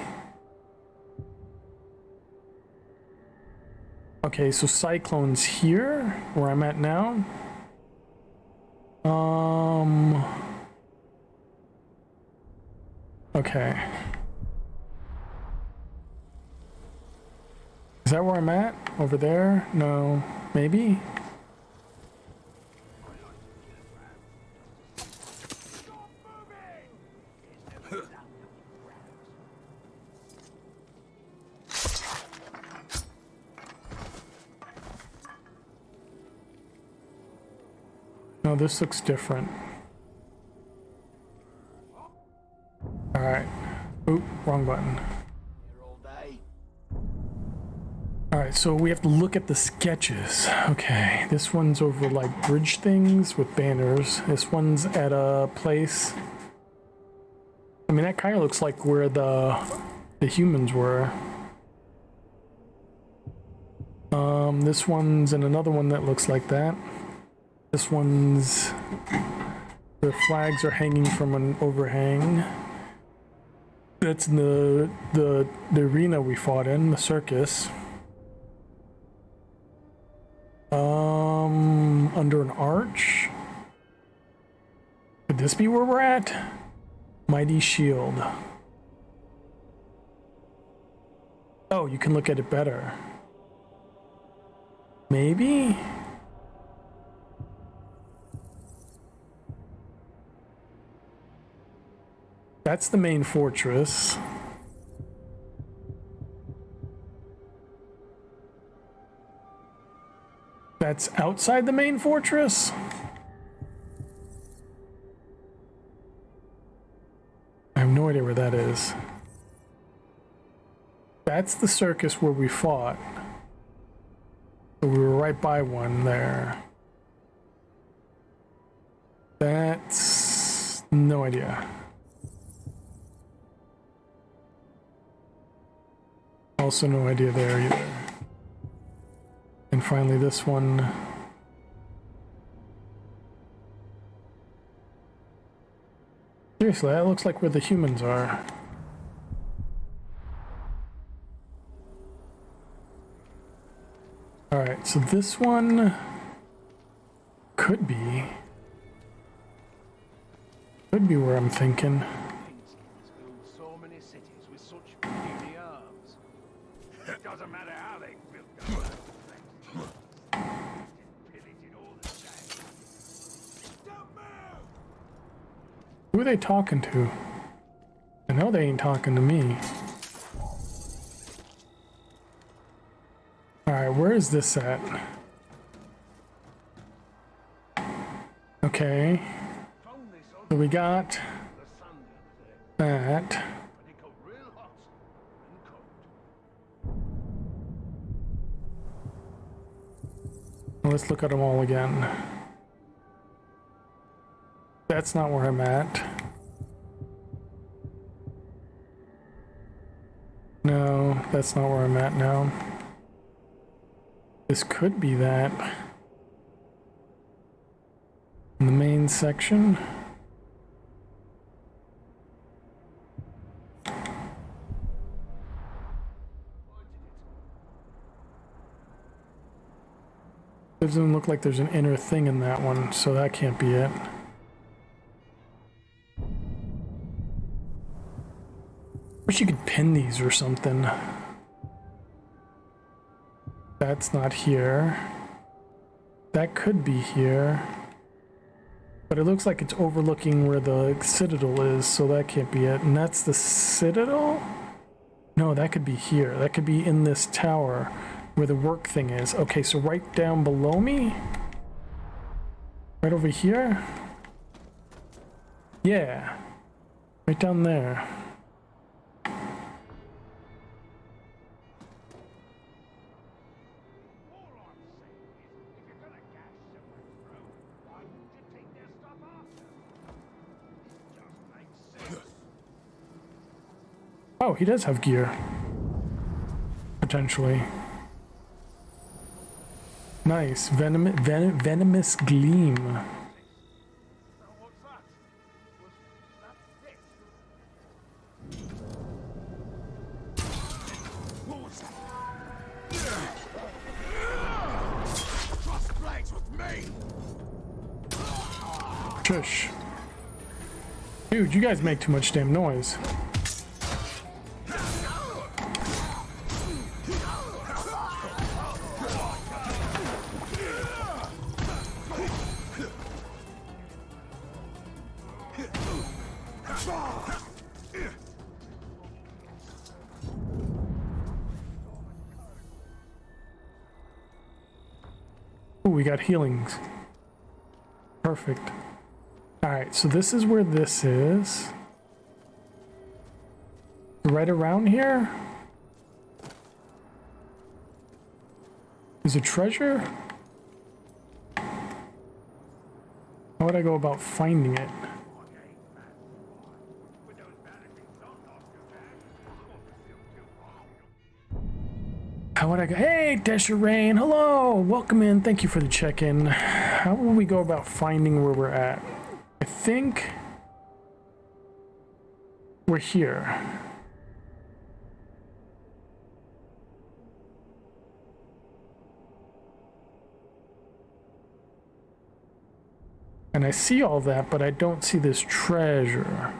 Okay, so Cyclone's here, where I'm at now. Okay. Is that where I'm at? Over there? No. Maybe? No, this looks different. Alright. Oop, wrong button. Alright, so we have to look at the sketches. Okay, this one's over like bridge things with banners. This one's at a place. I mean, that kind of looks like where the humans were. This one's in another one that looks like that. This one's their flags are hanging from an overhang. That's in the arena we fought in, the circus. Under an arch. Could this be where we're at? Mighty shield. Oh, you can look at it better. Maybe? That's the main fortress. That's outside the main fortress? I have no idea where that is. That's the circus where we fought. So we were right by one there. That's... no idea. Also no idea there either. And finally this one. Seriously, that looks like where the humans are. Alright, so this one could be where I'm thinking. So many cities with such puny arms. It doesn't matter how they built them. Pillaging all the same. Don't move! Who are they talking to? I know they ain't talking to me. Alright, where is this at? Okay. So we got that. Let's look at them all again. That's not where I'm at. No, that's not where I'm at now. This could be that. In the main section. Doesn't look like there's an inner thing in that one, so that can't be it. Wish you could pin these or something. That's not here. That could be here. But it looks like it's overlooking where the citadel is, so that can't be it. And that's the citadel? No, that could be here. That could be in this tower where the work thing is. Okay, so right down below me? Right over here? Yeah. Right down there. Oh, he does have gear. Potentially. Nice. Venomous gleam. Shush. Dude, you guys make too much damn noise. Ooh, we got healings. Perfect. Alright, so this is where this is. Right around here? Is a treasure? How would I go about finding it? How would I go? Hey, Desiree, hello! Welcome in. Thank you for the check-in. How will we go about finding where we're at? I think we're here. And I see all that, but I don't see this treasure.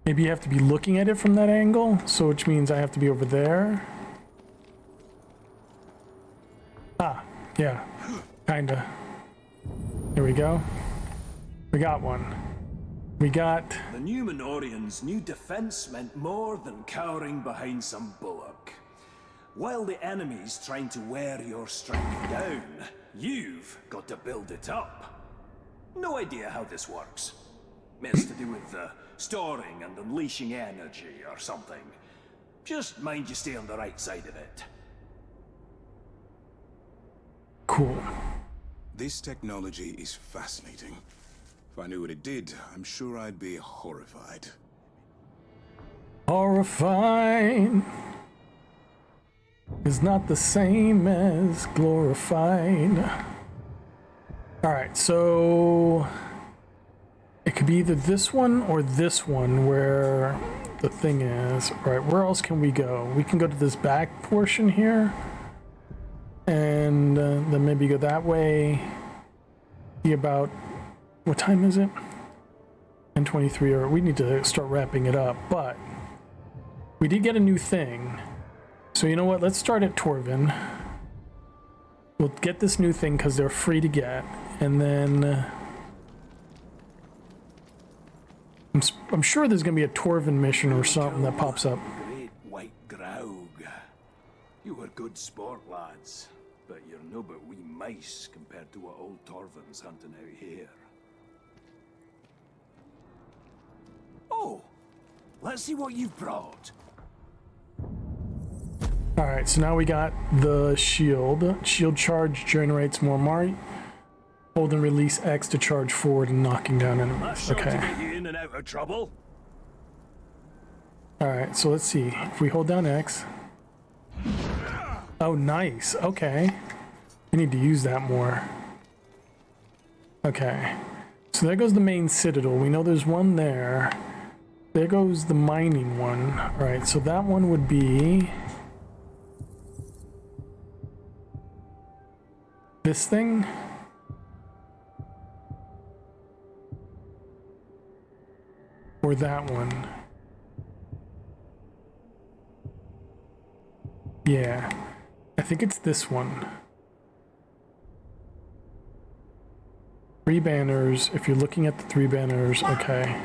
Maybe you have to be looking at it from that angle, so which means I have to be over there. Ah, yeah, kinda. Here we go. We got one. We got... The Numenorians' new defense meant more than cowering behind some bulwark. While the enemy's trying to wear your strength down, you've got to build it up. No idea how this works. It's to do with storing and unleashing energy or something. Just mind you stay on the right side of it. Cool. This technology is fascinating. If I knew what it did, I'm sure I'd be horrified. Horrified is not the same as glorified. Alright, so it could be either this one or this one where the thing is. Right, where else can we go? We can go to this back portion here. And then maybe go that way. See about... What time is it? 10:23, or we need to start wrapping it up, but we did get a new thing. So you know what? Let's start at Torvin. We'll get this new thing because they're free to get. And then... I'm sure there's going to be a Torvin mission or something that pops up. Great white Graug. You were good sport, lads. But you're no but wee mice compared to what old Torvin's hunting out here. Oh! Let's see what you've brought. Alright, so now we got the shield. Shield charge generates more might. Hold and release X to charge forward and knocking down enemies. That's sure Okay. to get you in and out of trouble. Alright, so let's see. If we hold down X... Oh, nice. Okay. We need to use that more. Okay. So there goes the main citadel. We know there's one there. There goes the mining one. Alright, so that one would be... this thing? Or that one? Yeah. I think it's this one. 3 banners. If you're looking at the 3 banners, okay.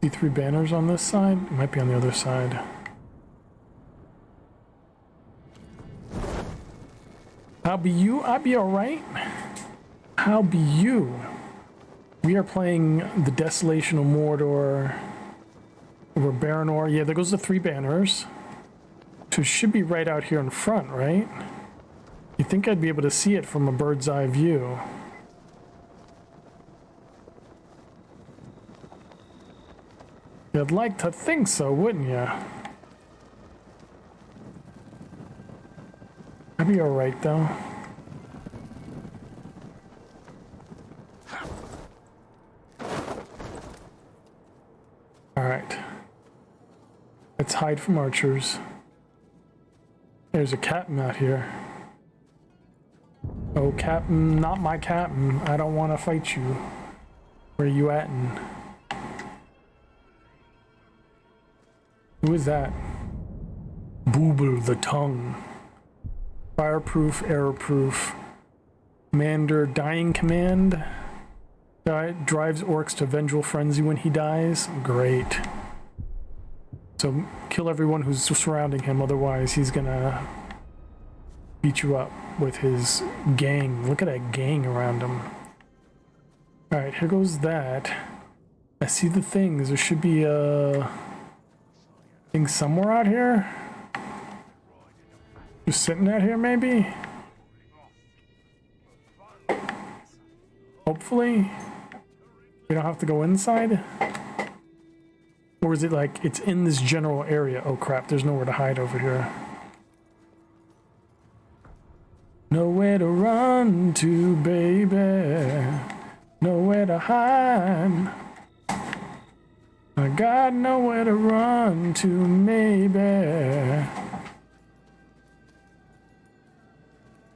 See 3 banners on this side? It might be on the other side. How be you? I be alright. How be you? We are playing the Desolation of Mordor. Over Baranor. Yeah, there goes the 3 banners. So it should be right out here in front, right? You'd think I'd be able to see it from a bird's eye view. You'd like to think so, wouldn't you? I'd be alright, though. Alright. Let's hide from archers. There's a captain out here. Oh, captain, not my captain. I don't want to fight you. Where you at'n? Who is that? Booble the tongue. Fireproof, errorproof. Commander, dying command. Drives orcs to vengeful frenzy when he dies. Great. So kill everyone who's surrounding him, otherwise he's gonna beat you up with his gang. Look at that gang around him. Alright, here goes that. I see the things. There should be a thing somewhere out here. Just sitting out here, maybe? Hopefully. We don't have to go inside? Or is it like it's in this general area? Oh crap, there's nowhere to hide over here. Nowhere to run to, baby. Nowhere to hide. I got nowhere to run to, maybe.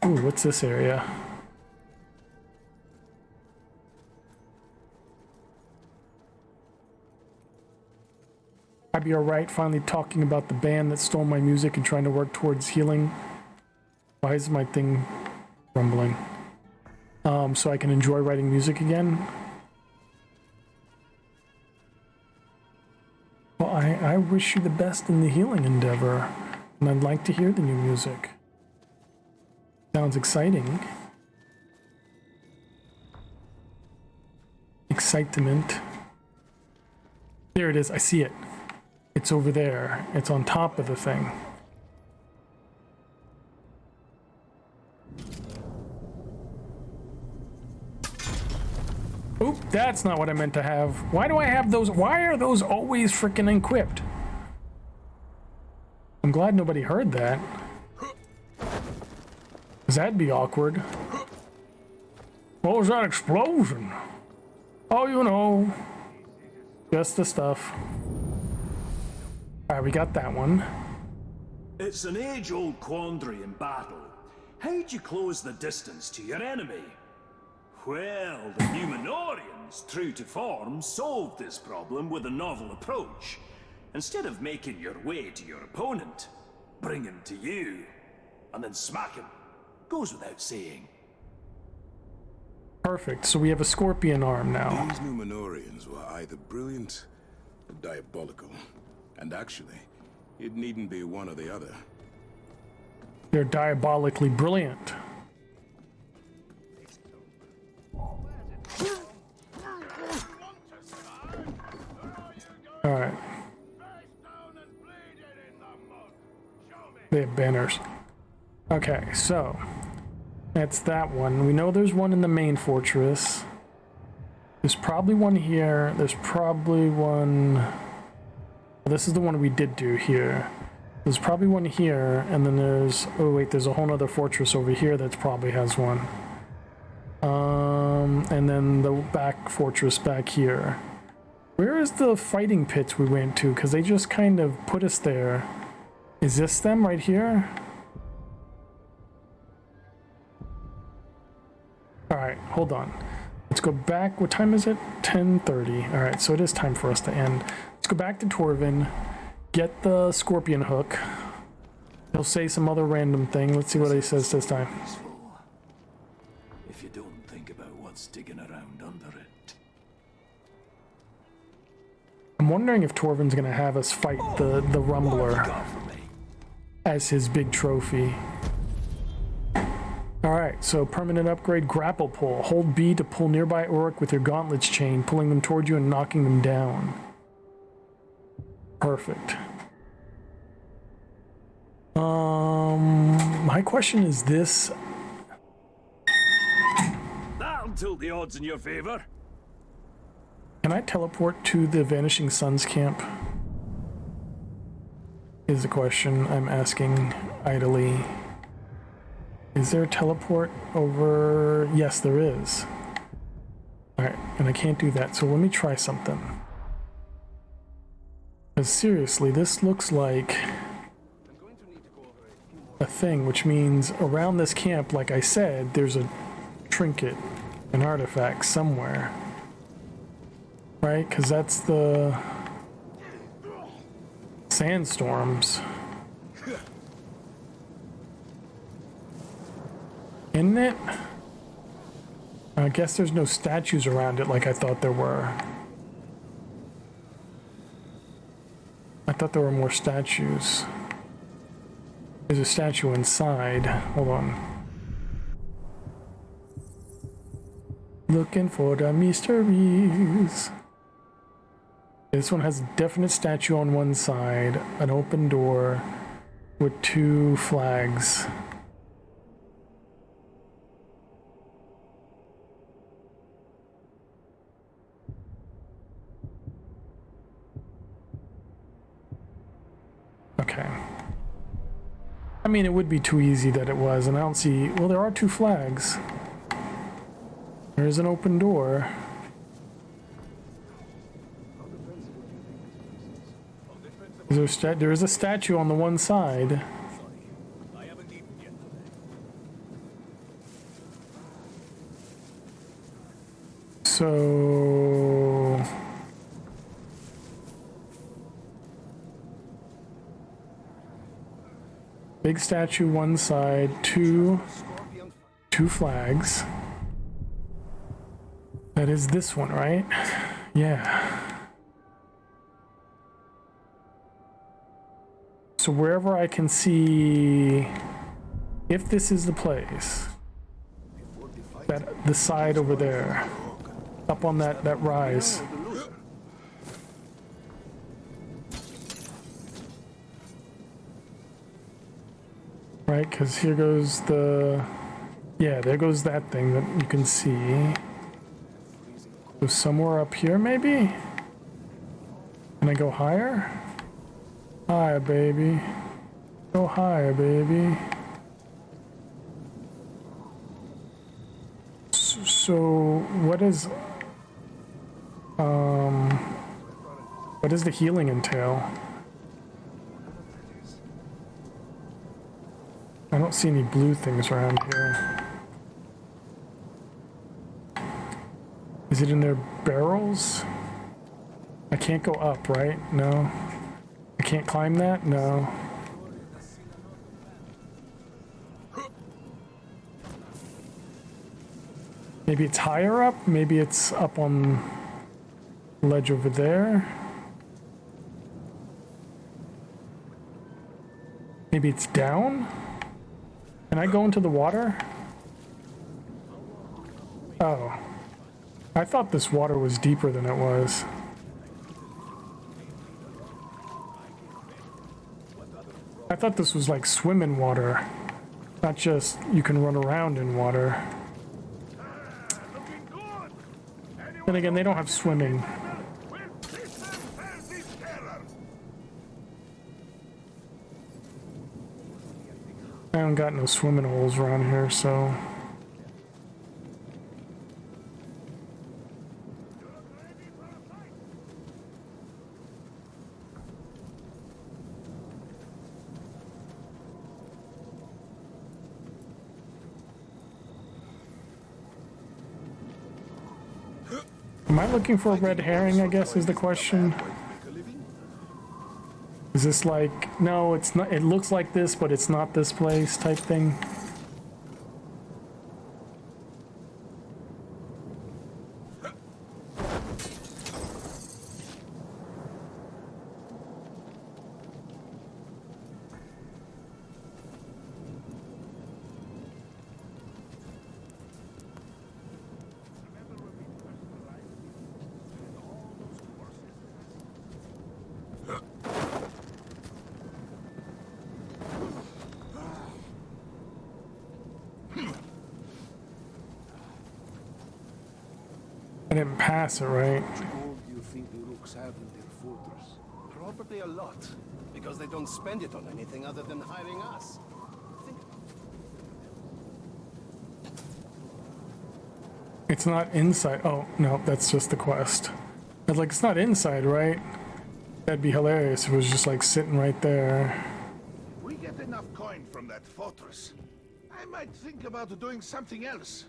Ooh, what's this area? I'd be alright finally talking about the band that stole my music and trying to work towards healing. Why is my thing rumbling? So I can enjoy writing music again. Well, I wish you the best in the healing endeavor, and I'd like to hear the new music. Sounds exciting. Excitement. There it is, I see it. It's over there. It's on top of the thing. Oop, that's not what I meant to have. Why do I have those? Why are those always freaking equipped? I'm glad nobody heard that. Because that'd be awkward. What was that explosion? Oh, you know. Just the stuff. Alright, we got that one. It's an age-old quandary in battle. How'd you close the distance to your enemy? Well, the Numenorians, true to form, solved this problem with a novel approach. Instead of making your way to your opponent, bring him to you, and then smack him. Goes without saying. Perfect. So we have a scorpion arm now. These Numenorians were either brilliant or diabolical. And actually, it needn't be one or the other. They're diabolically brilliant. Alright. They have banners. Okay, so that's that one. We know there's one in the main fortress. There's probably one here. There's probably one... This is the one we did do here. There's probably one here, and then there's... Oh wait, there's a whole other fortress over here that probably has one. And then the back fortress back here. Where is the fighting pits we went to? Because they just kind of put us there. Is this them right here? Alright, hold on. Let's go back. What time is it? 10:30. Alright, so it is time for us to end. Let's go back to Torvin. Get the scorpion hook. He'll say some other random thing. Let's see what he says this time. If you don't think about what's digging around under it. I'm wondering if Torvin's gonna have us fight the Rumbler as his big trophy. Alright, so permanent upgrade, grapple pull. Hold B to pull nearby orc with your gauntlets chain, pulling them toward you and knocking them down. Perfect. My question is this. That'll tilt the odds in your favor. Can I teleport to the Vanishing Suns camp? Is the question I'm asking idly. Is there a teleport over? Yes, there is. Alright, and I can't do that, so let me try something. Because seriously, this looks like a thing, which means around this camp, like I said, there's a trinket, an artifact somewhere. Right? Because that's the sandstorms. Isn't it? I guess there's no statues around it like I thought there were. I thought there were more statues. There's a statue inside. Hold on. Looking for the mysteries. This one has a definite statue on one side, an open door with 2 flags. Okay. I mean, it would be too easy that it was, and I don't see... Well, there are 2 flags. There's an open door. There is a statue on the one side. So... Big statue one side, two flags. That is this one, right? Yeah. So wherever I can see, if this is the place, that the side over there, up on that rise. Right, because here goes the... Yeah, there goes that thing that you can see. So somewhere up here, maybe? Can I go higher? Higher, baby. Go higher, baby. So what is... What does the healing entail? I don't see any blue things around here. Is it in their barrels? I can't go up, right? No. I can't climb that? No. Maybe it's higher up? Maybe it's up on the ledge over there? Maybe it's down? Can I go into the water? Oh. I thought this water was deeper than it was. I thought this was like swimming water. Not just you can run around in water. Then again, they don't have swimming. I haven't got no swimming holes around here, so... Am I looking for a red herring, I guess, is the question. Is this like, no, it's not, it looks like this, but it's not this place type thing? I didn't pass it, right? Gold do you think the Rooks have in their fortress? Probably a lot, because they don't spend it on anything other than hiring us. It's not inside. Oh, no, that's just the quest. I was like, it's not inside, right? That'd be hilarious if it was just like sitting right there. We get enough coin from that fortress. I might think about doing something else.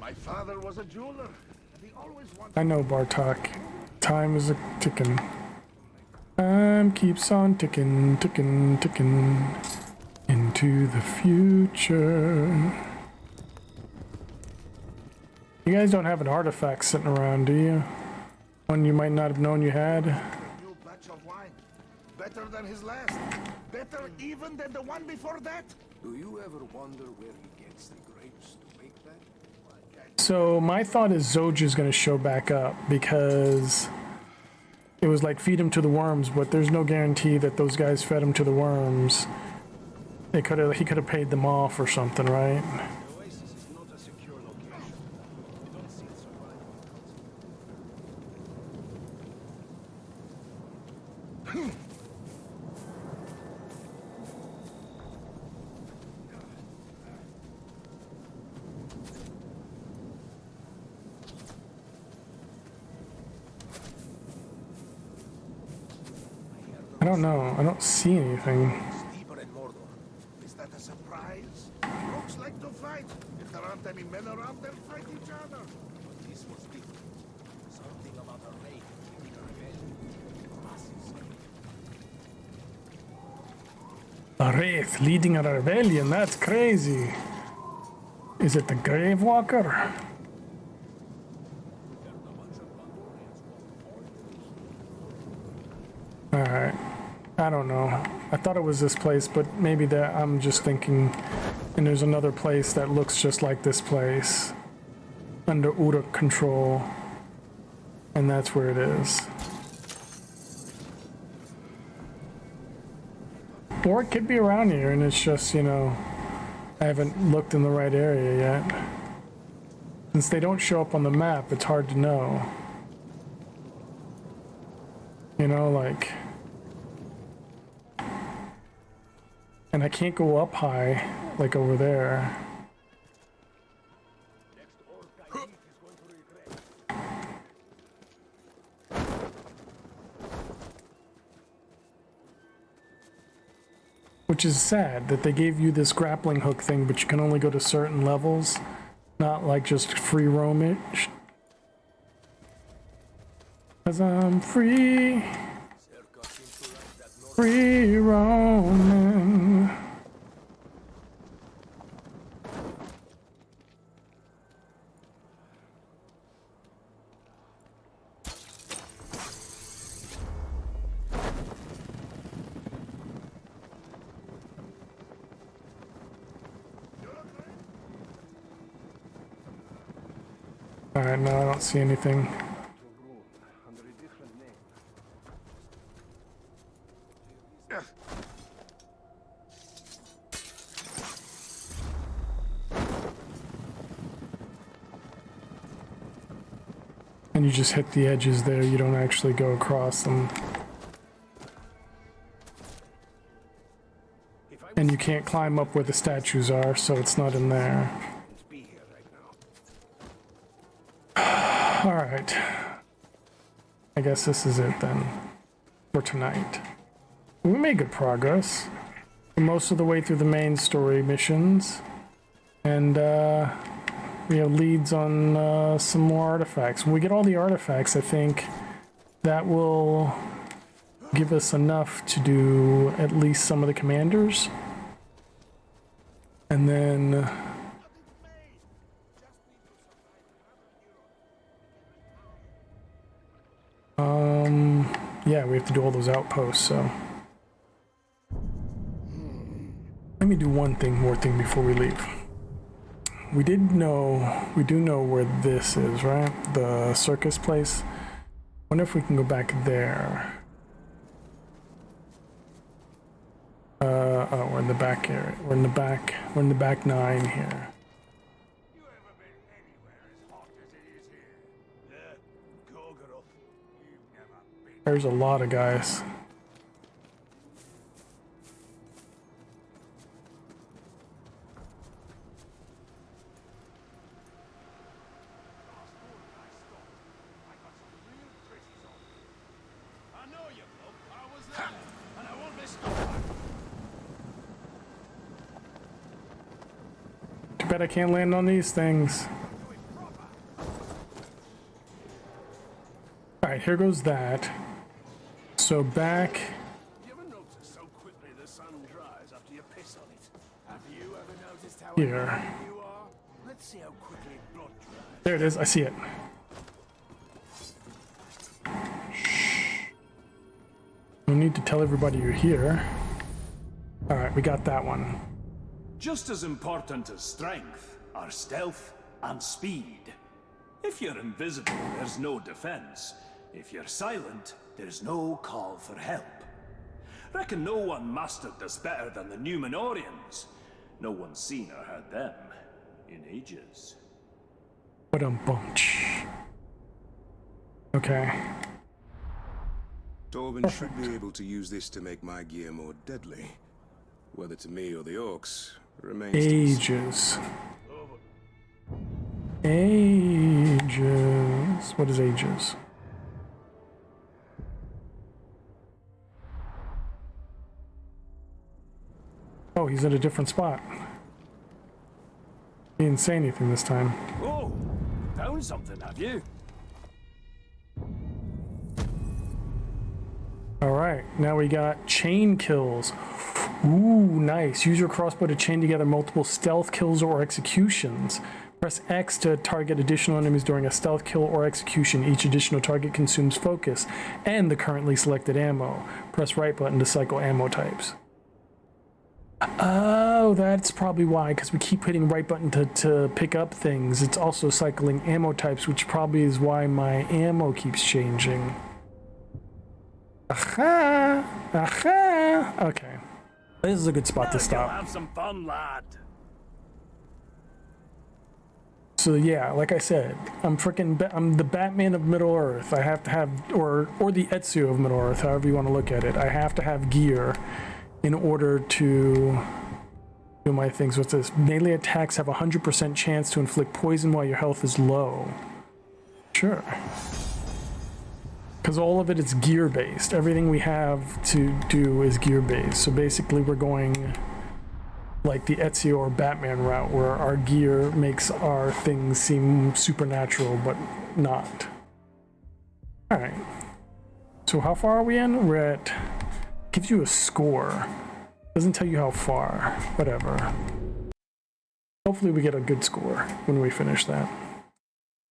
My father was a jeweler, and he always wanted... I know, Bartok. Time is a ticking. Time keeps on ticking, ticking, ticking into the future. You guys don't have an artifact sitting around, do you? One you might not have known you had? New batch of wine. Better than his last. Better even than the one before that. Do you ever wonder where he gets the grapes to make that? So my thought is Zoj is going to show back up because it was like feed him to the worms, but there's no guarantee that those guys fed him to the worms. He could have paid them off or something, right? The oasis is not a secure location. You don't see it survive. I don't know. I don't see anything. Deeper in Mordor. Is that a surprise? Looks like to fight. If there aren't any men around, they'll fight each other. But this was different. Something about a raid leading a rebellion. Masses. A wraith leading a rebellion. That's crazy. Is it the Grave Walker? Alright. I don't know. I thought it was this place, but maybe that I'm just thinking. And there's another place that looks just like this place. Under Uruk control. And that's where it is. Or it could be around here and it's just, you know, I haven't looked in the right area yet. Since they don't show up on the map, it's hard to know. You know, like... And I can't go up high, like over there. Which is sad that they gave you this grappling hook thing, but you can only go to certain levels, not like just free roamage. 'Cause I'm free, free roaming. Alright, no, I don't see anything. And you just hit the edges there, you don't actually go across them. And you can't climb up where the statues are, so it's not in there. Alright. I guess this is it then. For tonight. We made good progress. We're most of the way through the main story missions. And, we have leads on some more artifacts. When we get all the artifacts, I think that will give us enough to do at least some of the commanders. And then... yeah, we have to do all those outposts, so... Let me do one more thing before we leave. We do know where this is, right? The circus place. Wonder if we can go back there. Oh, we're in the back area. We're in the back 9 here. You ever been anywhere as hot as it is here? Yeah, Gorgoroth. You've never been. There's a lot of guys. Too bad I can't land on these things. Alright, here goes that. So back You ever notice how quickly the sun dries after you piss on it? Have you ever noticed how here. angry you are? Let's see how quickly blood dries. There it is, I see it. No need to tell everybody you're here. Alright, we got that one. Just as important as strength are stealth and speed. If you're invisible, there's no defense. If you're silent, there's no call for help. Reckon no one mastered this better than the Numenorians. No one's seen or heard them in ages. What a bunch. Okay. Torvin should be able to use this to make my gear more deadly. Whether to me or the orcs remains to be seen. Ages. Ages. What is ages? Oh, he's at a different spot. He didn't say anything this time. Oh, found something, have you? Alright, now we got chain kills. Ooh, nice. Use your crossbow to chain together multiple stealth kills or executions. Press X to target additional enemies during a stealth kill or execution. Each additional target consumes focus and the currently selected ammo. Press right button to cycle ammo types. Oh, that's probably why, because we keep hitting right button to pick up things. It's also cycling ammo types, which probably is why my ammo keeps changing. Aha! Aha! Okay. This is a good spot to stop. Have some fun, lad. So yeah, like I said, I'm the Batman of Middle Earth. I have to have, or the Ezio of Middle Earth, however you want to look at it. I have to have gear in order to do my things. What's this? Melee attacks have a 100% chance to inflict poison while your health is low. Sure. because all of it is gear based. Everything we have to do is gear based. So basically we're going like the Ezio or Batman route, where our gear makes our things seem supernatural but not. Alright, so how far are we in? We're at, gives you a score, doesn't tell you how far, whatever. Hopefully we get a good score when we finish that.